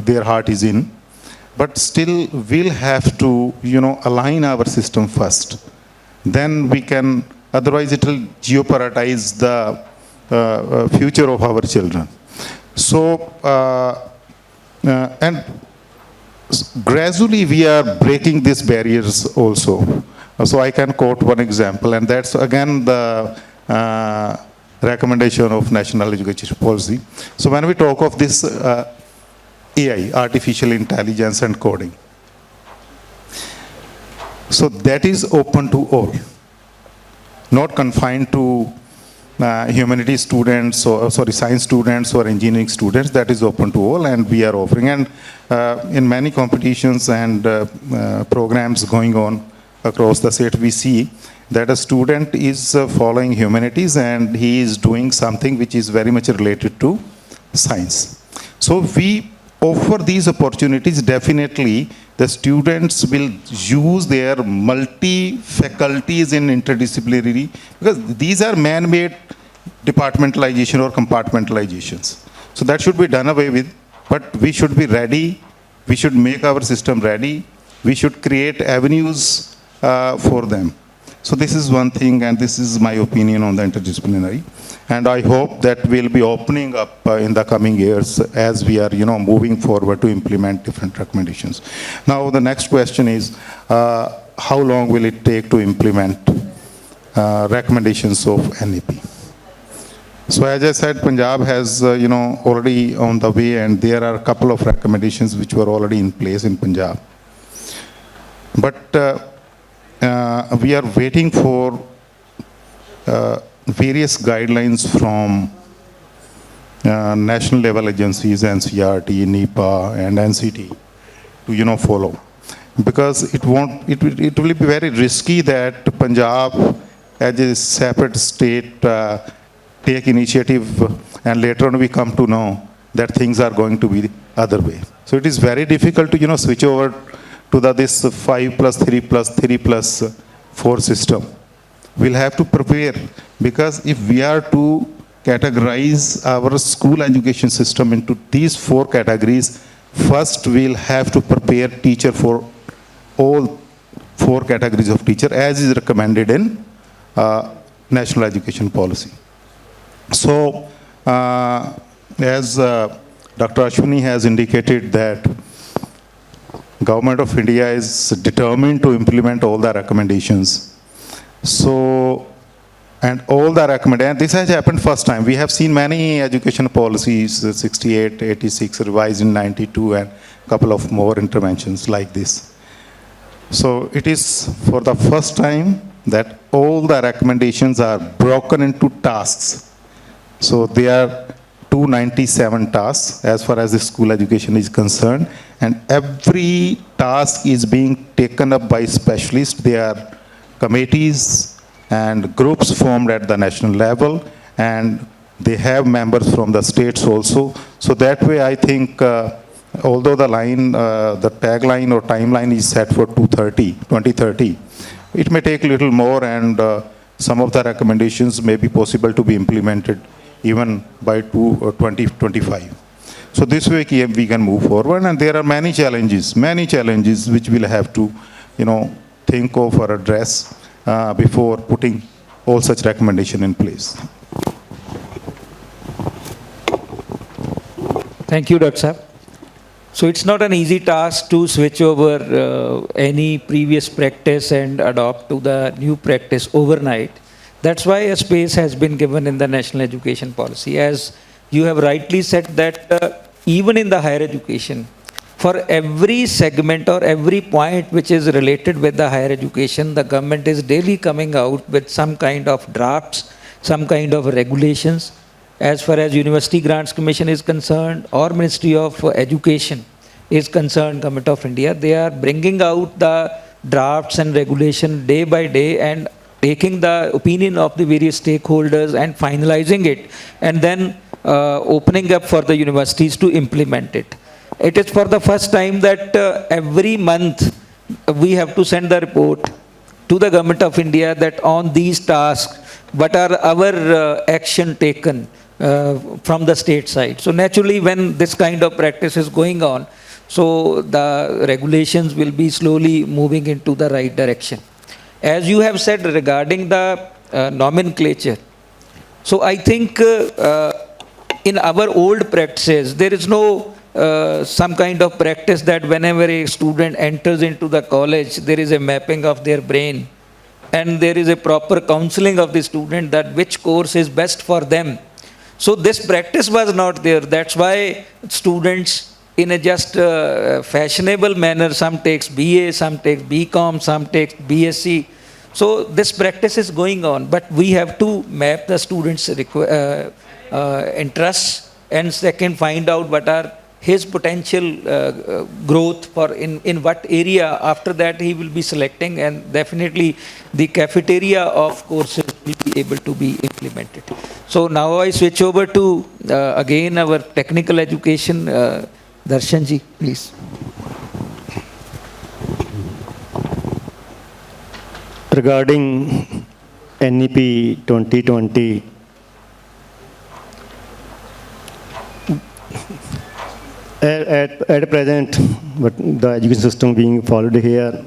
their heart is in, but still we'll have to, align our system first. Then we can, otherwise it will jeopardize the future of our children. So, and gradually we are breaking these barriers also. So I can quote one example, and that's again the recommendation of National Education Policy. So when we talk of this AI, artificial intelligence and coding, so that is open to all, not confined to humanities students, or science students or engineering students. That is open to all, and we are offering. And in many competitions and programs going on across the state, we see that a student is following humanities and he is doing something which is very much related to science. So we offer these opportunities. Definitely the students will use their multi-faculties in interdisciplinary, because these are man-made departmentalization or compartmentalizations. So that should be done away with, but we should be ready. We should make our system ready we should create avenues for them. So this is one thing, and this is my opinion on the interdisciplinary. And I hope that we'll be opening up in the coming years as we are, moving forward to implement different recommendations. Now, the next question is, how long will it take to implement recommendations of NEP? So as I said, Punjab has, already on the way, and there are a couple of recommendations which were already in place in Punjab. But we are waiting for various guidelines from national level agencies, NCRT, NEPA, and NCT to, follow. Because it will be very risky that Punjab, as a separate state, take initiative, and later on we come to know that things are going to be the other way. So it is very difficult to, switch over to this 5+3+3+4 system. We'll have to prepare, because if we are to categorize our school education system into these 4 categories, first we'll have to prepare teacher for all 4 categories of teacher as is recommended in national education policy. So as Dr. Ashwini has indicated that Government of India is determined to implement all the recommendations. So, and all the recommendations, this has happened first time. We have seen many education policies, 68, 86, revised in 92, and a couple of more interventions like this. So it is for the first time that all the recommendations are broken into tasks. So they are 297 tasks as far as the school education is concerned, and every task is being taken up by specialists. They are committees and groups formed at the national level, and they have members from the states also. So that way I think, although the tagline or timeline is set for 2030, it may take a little more, and some of the recommendations may be possible to be implemented even by 2025. So this way we can move forward, and there are many challenges which we'll have to, think of or address before putting all such recommendation in place. Thank you, Dr. Saab. So it's not an easy task to switch over any previous practice and adopt to the new practice overnight. That's why a space has been given in the national education policy. As you have rightly said that even in the higher education, for every segment or every point which is related with the higher education, the government is daily coming out with some kind of drafts, some kind of regulations. As far as University Grants Commission is concerned, or Ministry of Education is concerned, Government of India, they are bringing out the drafts and regulation day by day and taking the opinion of the various stakeholders and finalizing it, and then opening up for the universities to implement it. It is for the first time that every month we have to send the report to the Government of India that on these tasks, what are our action taken from the state side. So naturally, when this kind of practice is going on, so the regulations will be slowly moving into the right direction. As you have said regarding the nomenclature, so I think in our old practices, there is no some kind of practice that whenever a student enters into the college, there is a mapping of their brain, and there is a proper counseling of the student that which course is best for them. So this practice was not there. That's why students in a just fashionable manner, some takes BA, some takes BCom, some takes BSc. So this practice is going on, but we have to map the students' interests, and second, find out what are his potential growth for in what area. After that, he will be selecting, and definitely the cafeteria of courses will be able to be implemented. So now I switch over to again our technical education. Darshanji, please. Regarding NEP 2020, At present, but the education system being followed here,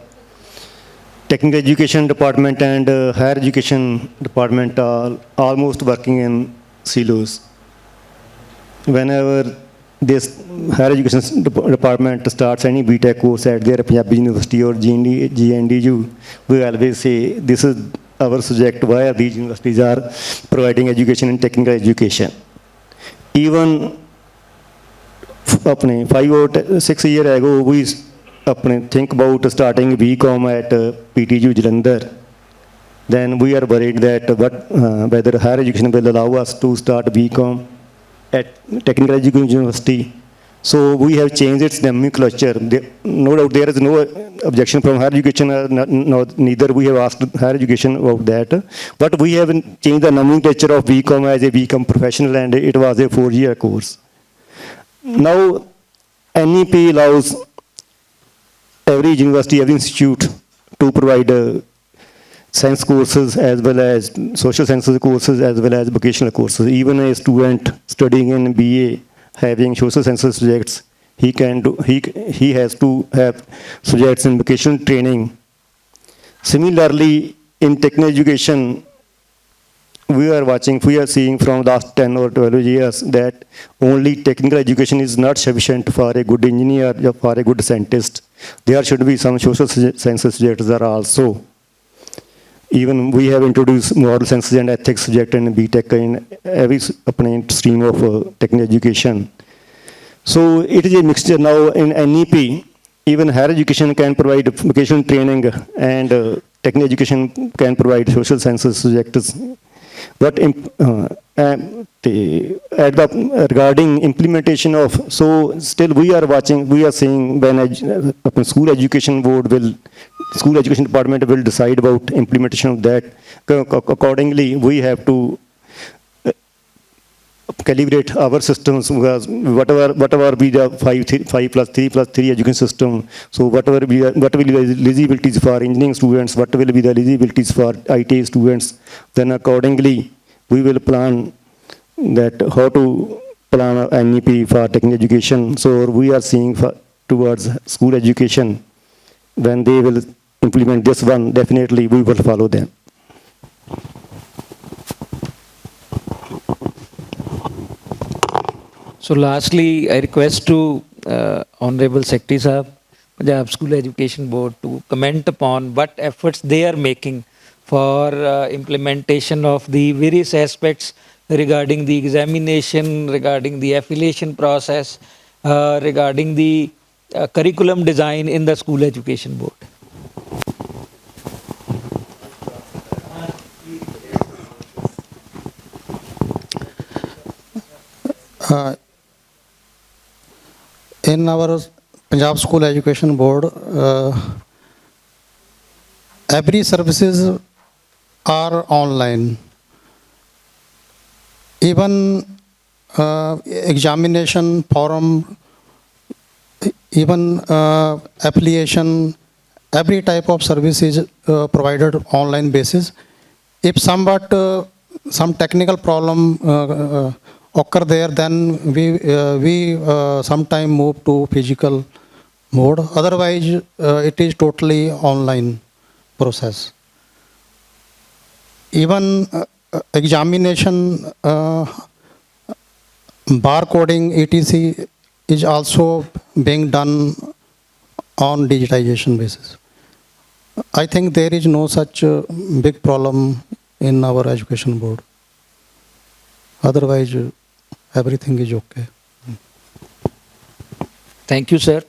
technical education department and higher education department are almost working in silos. Whenever this higher education department starts any BTech course at their Punjab University or GNDU, we always say, this is our subject, why are these universities are providing education in technical education. Even अपने 5 or 6 years ago, we अपने think about starting BCom at PTU Jalandhar. Then we are worried that whether higher education will allow us to start BCom at Technical Education University. So we have changed its nomenclature. No doubt there is no objection from higher education, neither we have asked higher education about that. But we have changed the nomenclature of BCom as a BCom professional, and it was a 4-year course. Now, NEP allows every university, every institute to provide science courses as well as social sciences courses as well as vocational courses. Even a student studying in BA having social sciences subjects, he has to have subjects in vocational training. Similarly, in technical education, we are seeing from last 10 or 12 years that only technical education is not sufficient for a good engineer or for a good scientist. There should be some social sciences subjects are also. Even we have introduced moral sciences and ethics subject in BTech in every stream of technical education. So it is a mixture now in NEP. Even higher education can provide vocational training and technical education can provide social sciences subjects. But regarding implementation of, so still we are seeing when school education department will decide about implementation of that. Accordingly, we have to calibrate our systems, because whatever be the 5+3+3 education system, so what will be the eligibilities for engineering students, what will be the eligibilities for IT students, then accordingly we will plan that how to plan an NEP for technical education. So we are seeing towards school education, when they will implement this one, definitely we will follow them. So lastly, I request to Honorable Secretary Sahab, Punjab School Education Board, to comment upon what efforts they are making for implementation of the various aspects regarding the examination, regarding the affiliation process, regarding the curriculum design in the School Education Board. In our Punjab School Education Board, every services are online. Even examination form, even affiliation, every type of service is provided online basis. If some technical problem occur there, then we sometime move to physical mode. Otherwise, it is totally online process. Even examination, bar coding, etc. is also being done on digitization basis. I think there is no such big problem in our education board. Otherwise, everything is okay. Thank you, sir.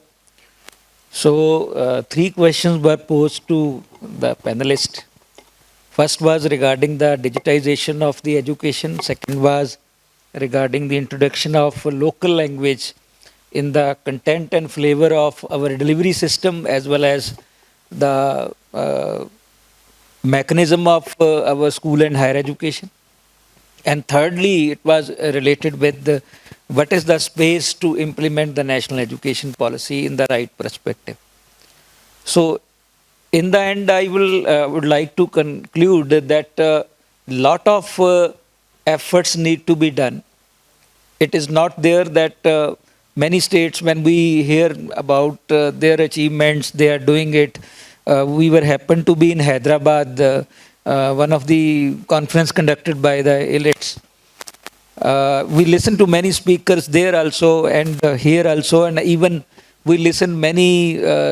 So, 3 questions were posed to the panelists. First was regarding the digitization of the education. Second was regarding the introduction of local language in the content and flavor of our delivery system, as well as the mechanism of our school and higher education. And thirdly, it was related with what is the space to implement the national education policy in the right perspective. So, in the end, I would like to conclude that a lot of efforts need to be done. It is not there that many states, when we hear about their achievements, they are doing it. We were happened to be in Hyderabad, one of the conference conducted by the Elets. We listen to many speakers there also and here also, and even we listen many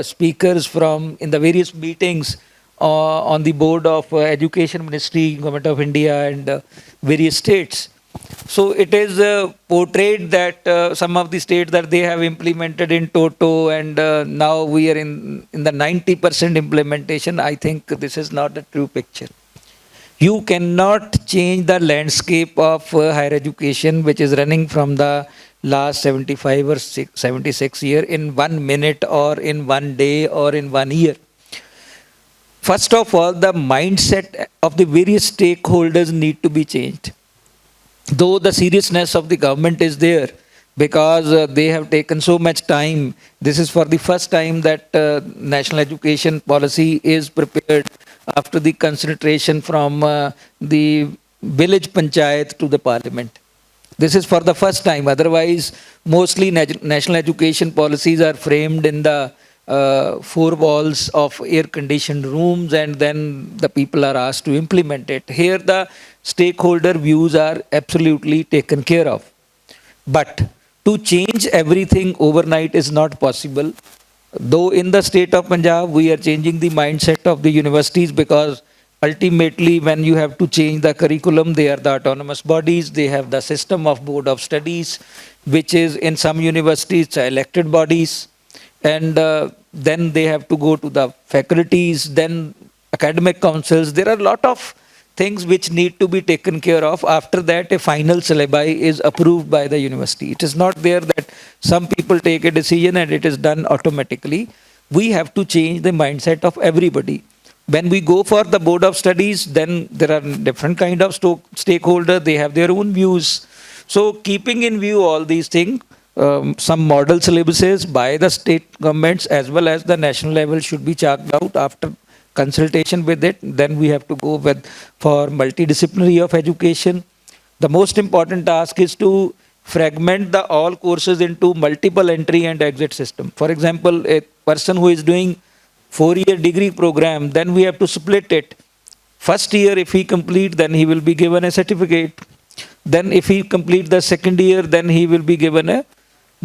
speakers from in the various meetings on the board of Education Ministry, Government of India, and various states. So it is portrayed that some of the states that they have implemented in toto, and now we are in the 90% implementation. I think this is not a true picture. You cannot change the landscape of higher education, which is running from the last 75 or 76 year in 1 minute or in 1 day or in 1 year. First of all, the mindset of the various stakeholders need to be changed. Though the seriousness of the government is there, because they have taken so much time. This is for the first time that national education policy is prepared after the consultation from the village panchayat to the parliament. This is for the first time. Otherwise, mostly national education policies are framed in the four walls of air-conditioned rooms, and then the people are asked to implement it. Here, the stakeholder views are absolutely taken care of. But to change everything overnight is not possible. Though in the state of Punjab, we are changing the mindset of the universities, because ultimately when you have to change the curriculum, they are the autonomous bodies, they have the system of board of studies, which is in some universities elected bodies, and then they have to go to the faculties, then academic councils. There are a lot of things which need to be taken care of. After that, a final syllabi is approved by the university. It is not there that some people take a decision and it is done automatically. We have to change the mindset of everybody. When we go for the board of studies, then there are different kind of stakeholders. They have their own views. So keeping in view all these things, some model syllabuses by the state governments as well as the national level should be chalked out after consultation with it. Then we have to go with for multidisciplinary of education. The most important task is to fragment the all courses into multiple entry and exit system. For example, a person who is doing 4-year degree program, then we have to split it. First year, if he complete, then he will be given a certificate. Then if he complete the second year, then he will be given a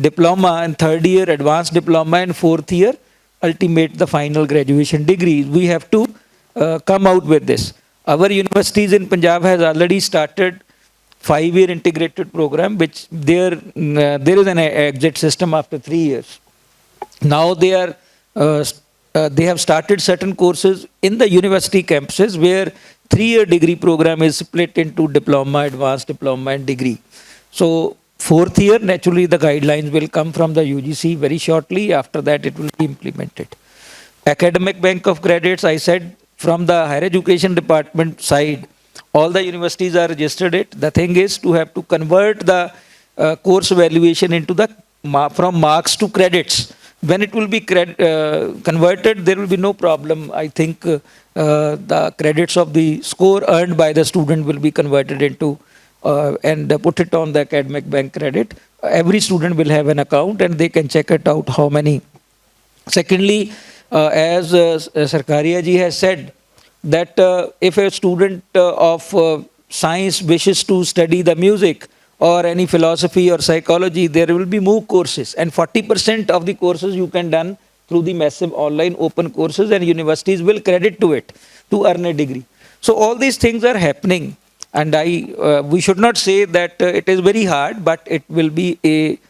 diploma, and third year advanced diploma, and fourth year ultimate the final graduation degree. We have to come out with this. Our universities in Punjab has already started 5-year integrated program, which there is an exit system after 3 years. Now they have started certain courses in the university campuses where 3-year degree program is split into diploma, advanced diploma, and degree. So fourth year, naturally, the guidelines will come from the UGC very shortly. After that, it will be implemented. Academic bank of credits, I said, from the higher education department side, all the universities are registered it. The thing is to have to convert the course evaluation into the from marks to credits. When it will be converted, there will be no problem. I think the credits of the score earned by the student will be converted into and put it on the academic bank credit. Every student will have an account and they can check it out how many. Secondly, as Sarkaria ji has said, that if a student of science wishes to study the music or any philosophy or psychology, there will be MOOC courses, and 40% of the courses you can done through the massive online open courses, and universities will credit to it to earn a degree. So all these things are happening. And we should not say that it is very hard, but it will be it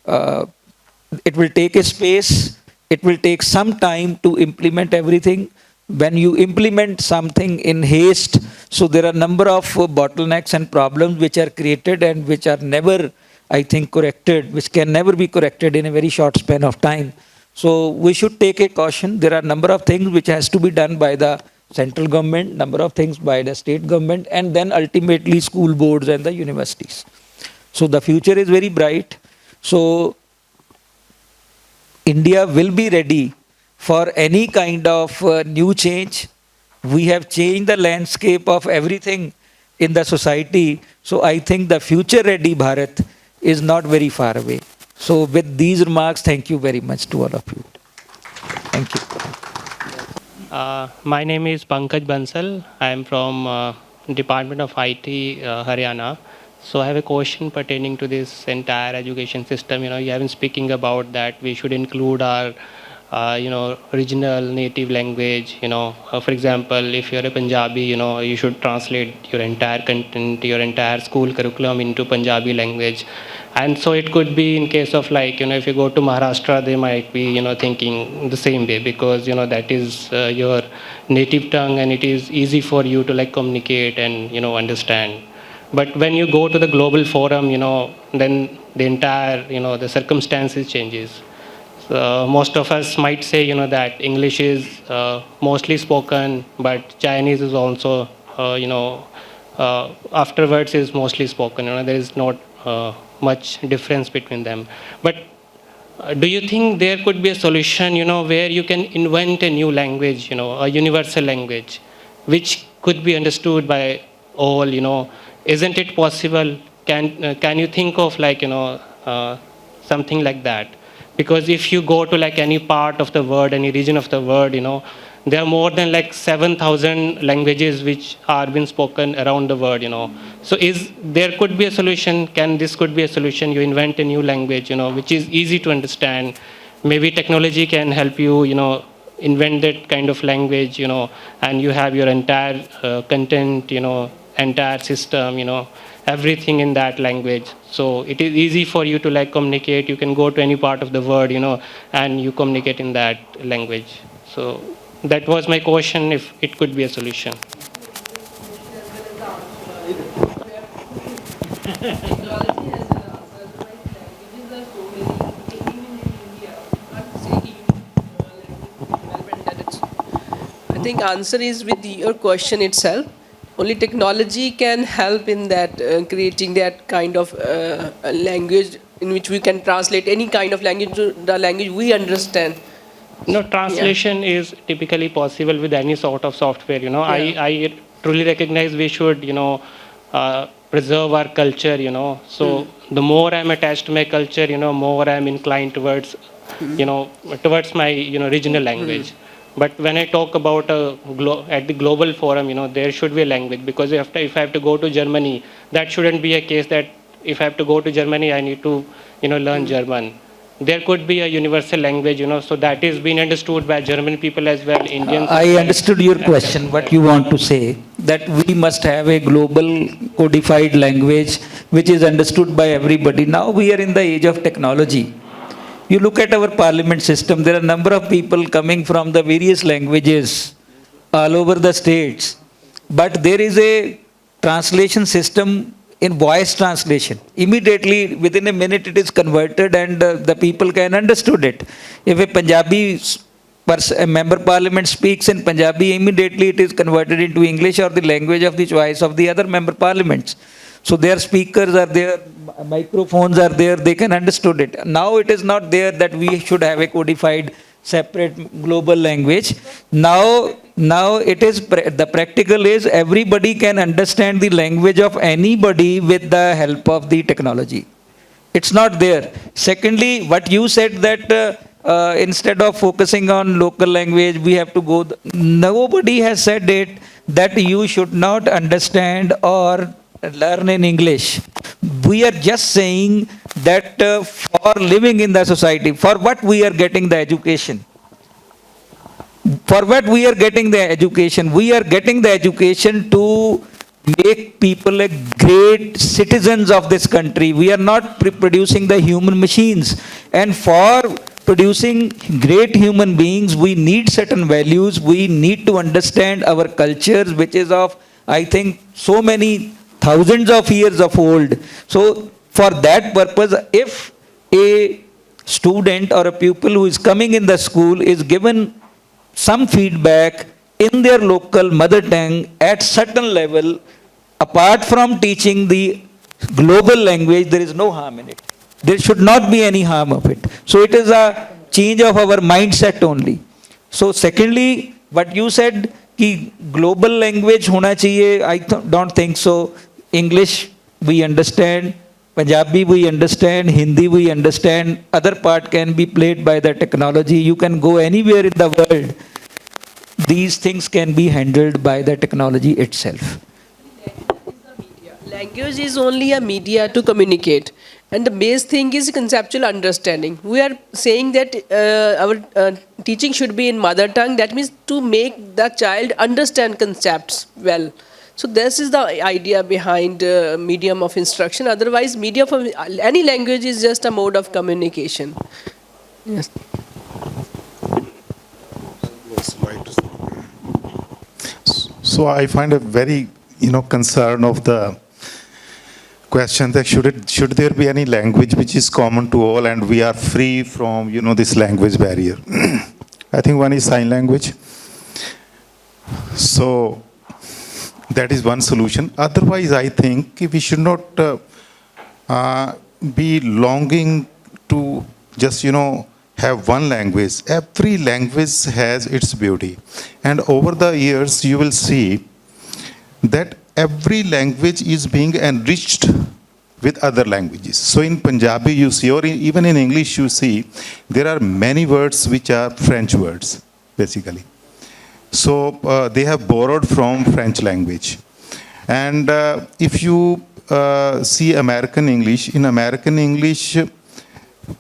will take a space, it will take some time to implement everything. When you implement something in haste, so there are a number of bottlenecks and problems which are created and which are never, I think, corrected, which can never be corrected in a very short span of time. So we should take a caution. There are a number of things which has to be done by the central government, number of things by the state government, and then ultimately school boards and the universities. So the future is very bright. So India will be ready for any kind of new change. We have changed the landscape of everything in the society. So I think the future ready Bharat is not very far away. So with these remarks, thank you very much to all of you. Thank you. My name is Pankaj Bansal. I am from Department of IT, Haryana. So I have a question pertaining to this entire education system. You have been speaking about that we should include our, regional native language. For example, if you're a Punjabi, you should translate your entire content, your entire school curriculum into Punjabi language. And so it could be in case of like, if you go to Maharashtra, they might be, thinking the same way because, that is your native tongue and it is easy for you to like communicate and, understand. But when you go to the global forum, then the entire, the circumstances changes. So most of us might say, that English is mostly spoken, but Chinese is also, afterwards is mostly spoken. There is not much difference between them. But do you think there could be a solution, where you can invent a new language, a universal language, which could be understood by all, Isn't it possible? Can you think of like, something like that? Because if you go to like any part of the world, any region of the world, there are more than like 7,000 languages which are being spoken around the world, So there could be a solution? Can this could be a solution? You invent a new language, which is easy to understand. Maybe technology can help you, invent that kind of language, and you have your entire content, entire system, everything in that language. So it is easy for you to like communicate. You can go to any part of the world, and you communicate in that language. So that was my question, if it could be a solution. I think answer is with your question itself. Only technology can help in that creating that kind of language in which we can translate any kind of language to the language we understand. No, translation is typically possible with any sort of software. I truly recognize we should, preserve our culture. So the more I'm attached to my culture, more I'm inclined towards, towards my, regional language. But when I talk about at the global forum, there should be a language because if I have to go to Germany, that shouldn't be a case that if I have to go to Germany, I need to, learn German. There could be a universal language, so that is being understood by German people as well, Indians. I understood your question, what you want to say, that we must have a global codified language which is understood by everybody. Now we are in the age of technology. You look at our parliament system, there are a number of people coming from the various languages all over the states. But there is a translation system in voice translation. Immediately, within a minute, it is converted and the people can understood it. If a Punjabi a member parliament speaks in Punjabi, immediately it is converted into English or the language of the choice of the other member parliaments. So their speakers are there, microphones are there, they can understood it. Now it is not there that we should have a codified separate global language. Now it is, the practical is everybody can understand the language of anybody with the help of the technology. It's not there. Secondly, what you said that instead of focusing on local language, we have to go, nobody has said it that you should not understand or learn in English. We are just saying that for living in the society, for what we are getting the education. For what we are getting the education? We are getting the education to make people a great citizens of this country. We are not producing the human machines. And for producing great human beings, we need certain values. We need to understand our cultures, which is of, I think, so many thousands of years of old. So for that purpose, if a student or a pupil who is coming in the school is given some feedback in their local mother tongue at certain level, apart from teaching the global language, there is no harm in it. There should not be any harm of it. So it is a change of our mindset only. So secondly, what you said, कि global language होना चाहिए, I don't think so. English we understand, Punjabi we understand, Hindi we understand, other part can be played by the technology. You can go anywhere in the world. These things can be handled by the technology itself. Language is only a media to communicate. And the base thing is conceptual understanding. We are saying that our teaching should be in mother tongue. That means to make the child understand concepts well. So this is the idea behind medium of instruction. Otherwise, media for any language is just a mode of communication. Yes. So I find a very, concern of the question that should there be any language which is common to all and we are free from, this language barrier. I think one is sign language. So that is one solution. Otherwise, I think we should not be longing to just, have one language. Every language has its beauty. And over the years, you will see that every language is being enriched with other languages. So in Punjabi, you see, or even in English, you see, there are many words which are French words, basically. So they have borrowed from French language. And if you see American English, in American English,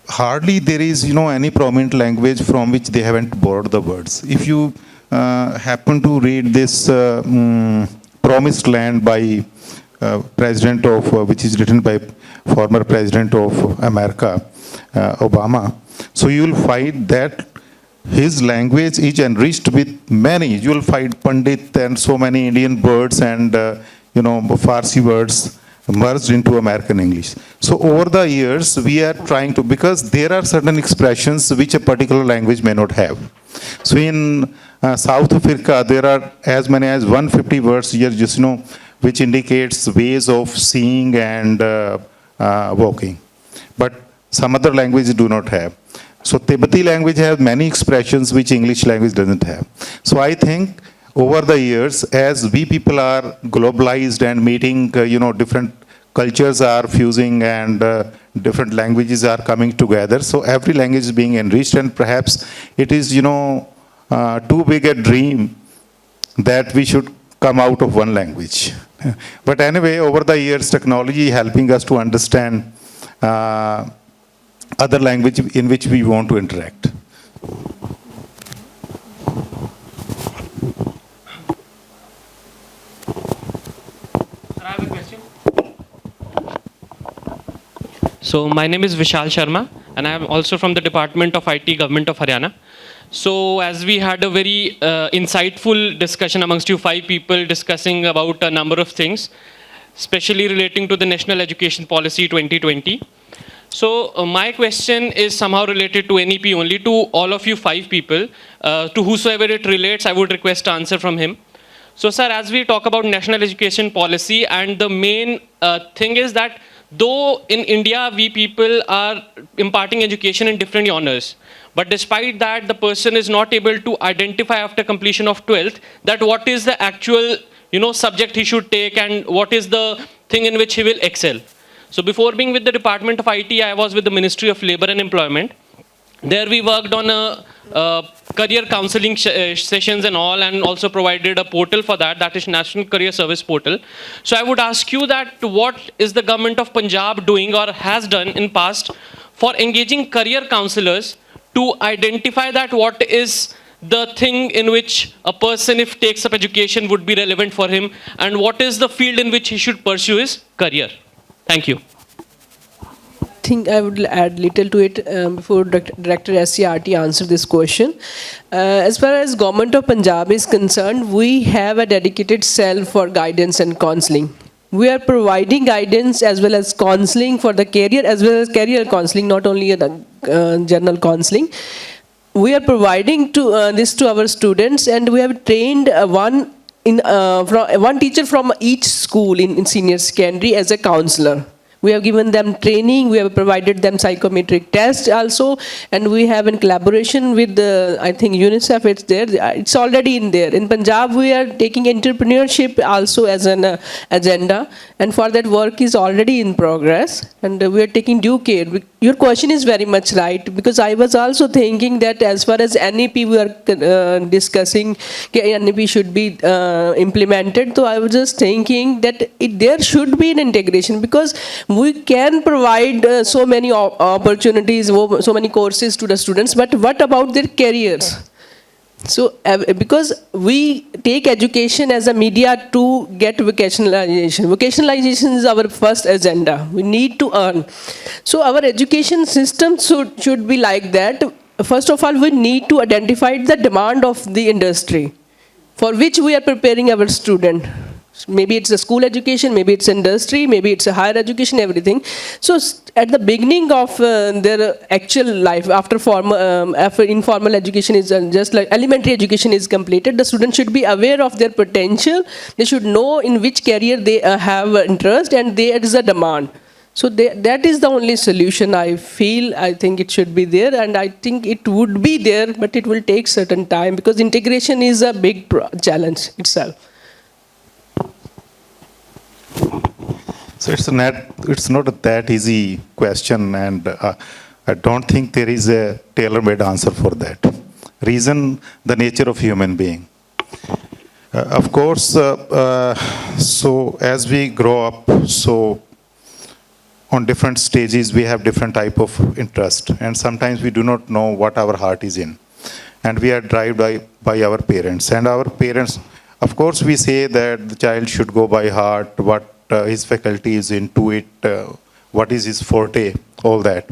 hardly there is, any prominent language from which they haven't borrowed the words. If you happen to read this Promised Land by President of, which is written by former President of America, Obama, so you will find that his language is enriched with many. You will find Pandit and so many Indian words and, Farsi words merged into American English. So over the years, we are trying to, because there are certain expressions which a particular language may not have. So in South Africa, there are as many as 150 words here, just, which indicates ways of seeing and walking. But some other languages do not have. So Tibetan language has many expressions which English language doesn't have. So I think over the years, as we people are globalized and meeting, different cultures are fusing and different languages are coming together. So every language is being enriched, and perhaps it is, too big a dream that we should come out of one language. But anyway, over the years, technology helping us to understand other language in which we want to interact. I have a question. So my name is Vishal Sharma, and I am also from the Department of IT, Government of Haryana. So as we had a very insightful discussion amongst you 5 people discussing about a number of things, especially relating to the National Education Policy 2020. So my question is somehow related to NEP only, to all of you 5 people. To whosoever it relates, I would request an answer from him. So sir, as we talk about National Education Policy, and the main thing is that though in India we people are imparting education in different honors, but despite that the person is not able to identify after completion of 12th that what is the actual subject he should take and what is the thing in which he will excel. So before being with the Department of IT, I was with the Ministry of Labour and Employment. There we worked on a career counseling sessions and all, and also provided a portal for that, that is National Career Service Portal. So I would ask you that what is the government of Punjab doing or has done in past for engaging career counselors to identify that what is the thing in which a person, if takes up education, would be relevant for him, and what is the field in which he should pursue his career. Thank you. I think I would add little to it before Director SCRT answer this question. As far as Government of Punjab is concerned, we have a dedicated cell for guidance and counselling. We are providing guidance as well as counselling for the career, as well as career counselling, not only the general counselling. We are providing this to our students, and we have trained one teacher from each school in senior secondary as a counsellor. We have given them training, we have provided them psychometric tests also, and we have in collaboration with the, I think UNICEF, it's there, it's already in there. In Punjab, we are taking entrepreneurship also as an agenda, and for that work is already in progress, and we are taking due care. Your question is very much right, because I was also thinking that as far as NEP we are discussing, NEP should be implemented, so I was just thinking that there should be an integration, because we can provide so many opportunities, so many courses to the students, but what about their careers? So, because we take education as a media to get vocationalization. Vocationalization is our first agenda. We need to earn. So, our education system should be like that. First of all, we need to identify the demand of the industry for which we are preparing our student. Maybe it's a school education, maybe it's industry, maybe it's a higher education, everything. So at the beginning of their actual life, after informal education is just like elementary education is completed, the student should be aware of their potential. They should know in which career they have interest, and there is a demand. So that is the only solution I feel. I think it should be there, and I think it would be there, but it will take certain time, because integration is a big challenge itself. So it's not a that easy question, and I don't think there is a tailor-made answer for that. Reason, the nature of human being. Of course, so as we grow up, so on different stages we have different type of interest, and sometimes we do not know what our heart is in, and we are driven by our parents. And our parents, of course, we say that the child should go by heart, what his faculty is into it, what is his forte, all that.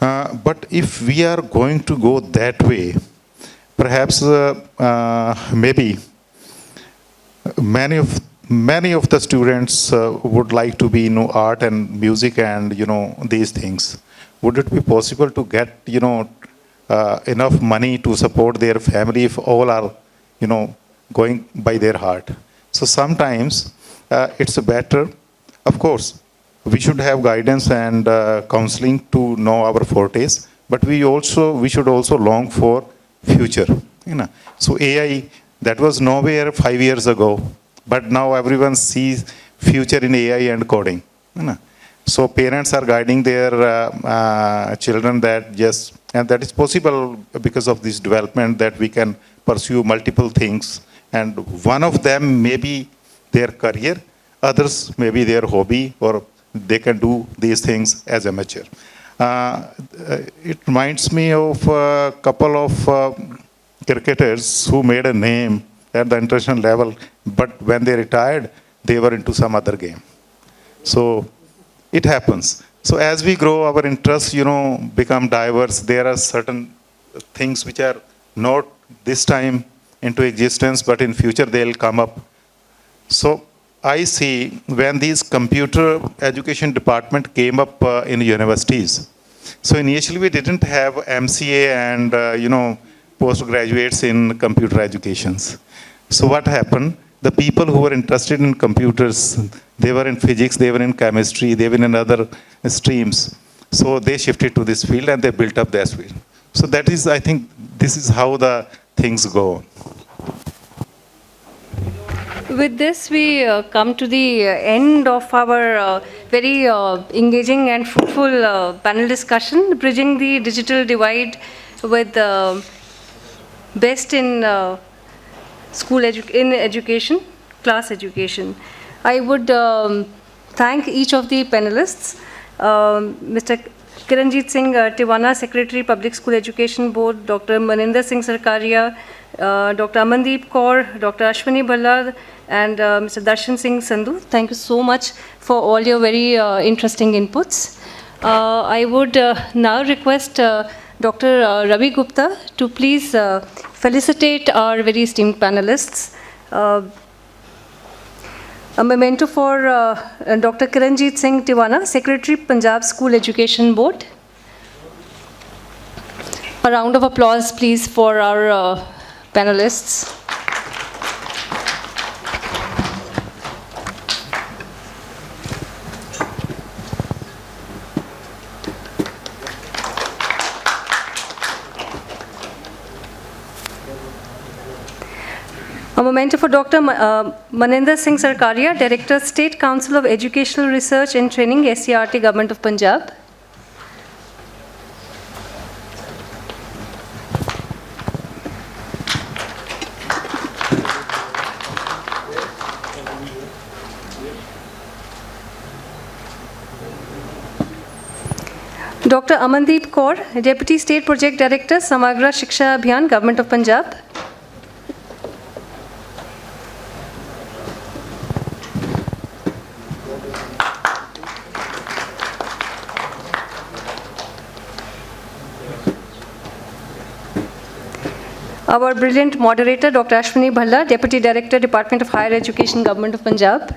But if we are going to go that way, perhaps maybe many of the students would like to be art and music and these things. Would it be possible to get enough money to support their family if all are going by their heart? So sometimes it's better. Of course, we should have guidance and counseling to know our fortes, but we should also long for future. So AI, that was nowhere 5 years ago, but now everyone sees future in AI and coding. So parents are guiding their children that yes, and that is possible because of this development, that we can pursue multiple things, and one of them may be their career, others may be their hobby, or they can do these things as amateur. It reminds me of a couple of cricketers who made a name at the international level, but when they retired, they were into some other game. So it happens. So as we grow, our interests, become diverse. There are certain things which are not this time into existence, but in future they'll come up. So I see when these computer education department came up in universities. So initially we didn't have MCA and postgraduates in computer educations. So what happened? The people who were interested in computers, they were in physics, they were in chemistry, they were in other streams. So they shifted to this field and they built up this field. So that is, I think, this is how the things go. With this, we come to the end of our very engaging and fruitful panel discussion, bridging the digital divide with best in education, class education. I would thank each of the panelists, Mr. Kiranjit Singh Tiwana, Secretary, Public School Education Board, Dr. Maninder Singh Sarkaria, Dr. Amandeep Kaur, Dr. Ashwini Bhallar, and Mr. Darshan Singh Sandhu. Thank you so much for all your very interesting inputs. I would now request Dr. Ravi Gupta to please felicitate our very esteemed panelists. A memento for Dr. Kiranjit Singh Tiwana, Secretary, Punjab School Education Board. A round of applause, please, for our panelists. A memento for Dr. Maninder Singh Sarkaria, Director, State Council of Educational Research and Training, SCRT, Government of Punjab. Dr. Amandeep Kaur, Deputy State Project Director, Samagra Shiksha Abhiyan, Government of Punjab. Our brilliant moderator, Dr. Ashwini Bhalla, Deputy Director, Department of Higher Education, Government of Punjab.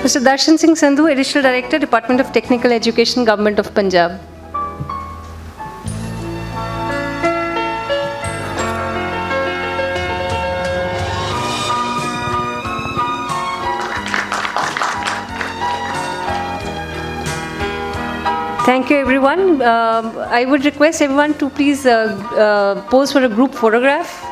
Mr. Darshan Singh Sandhu, Additional Director, Department of Technical Education, Government of Punjab. Thank you, everyone. I would request everyone to please pose for a group photograph.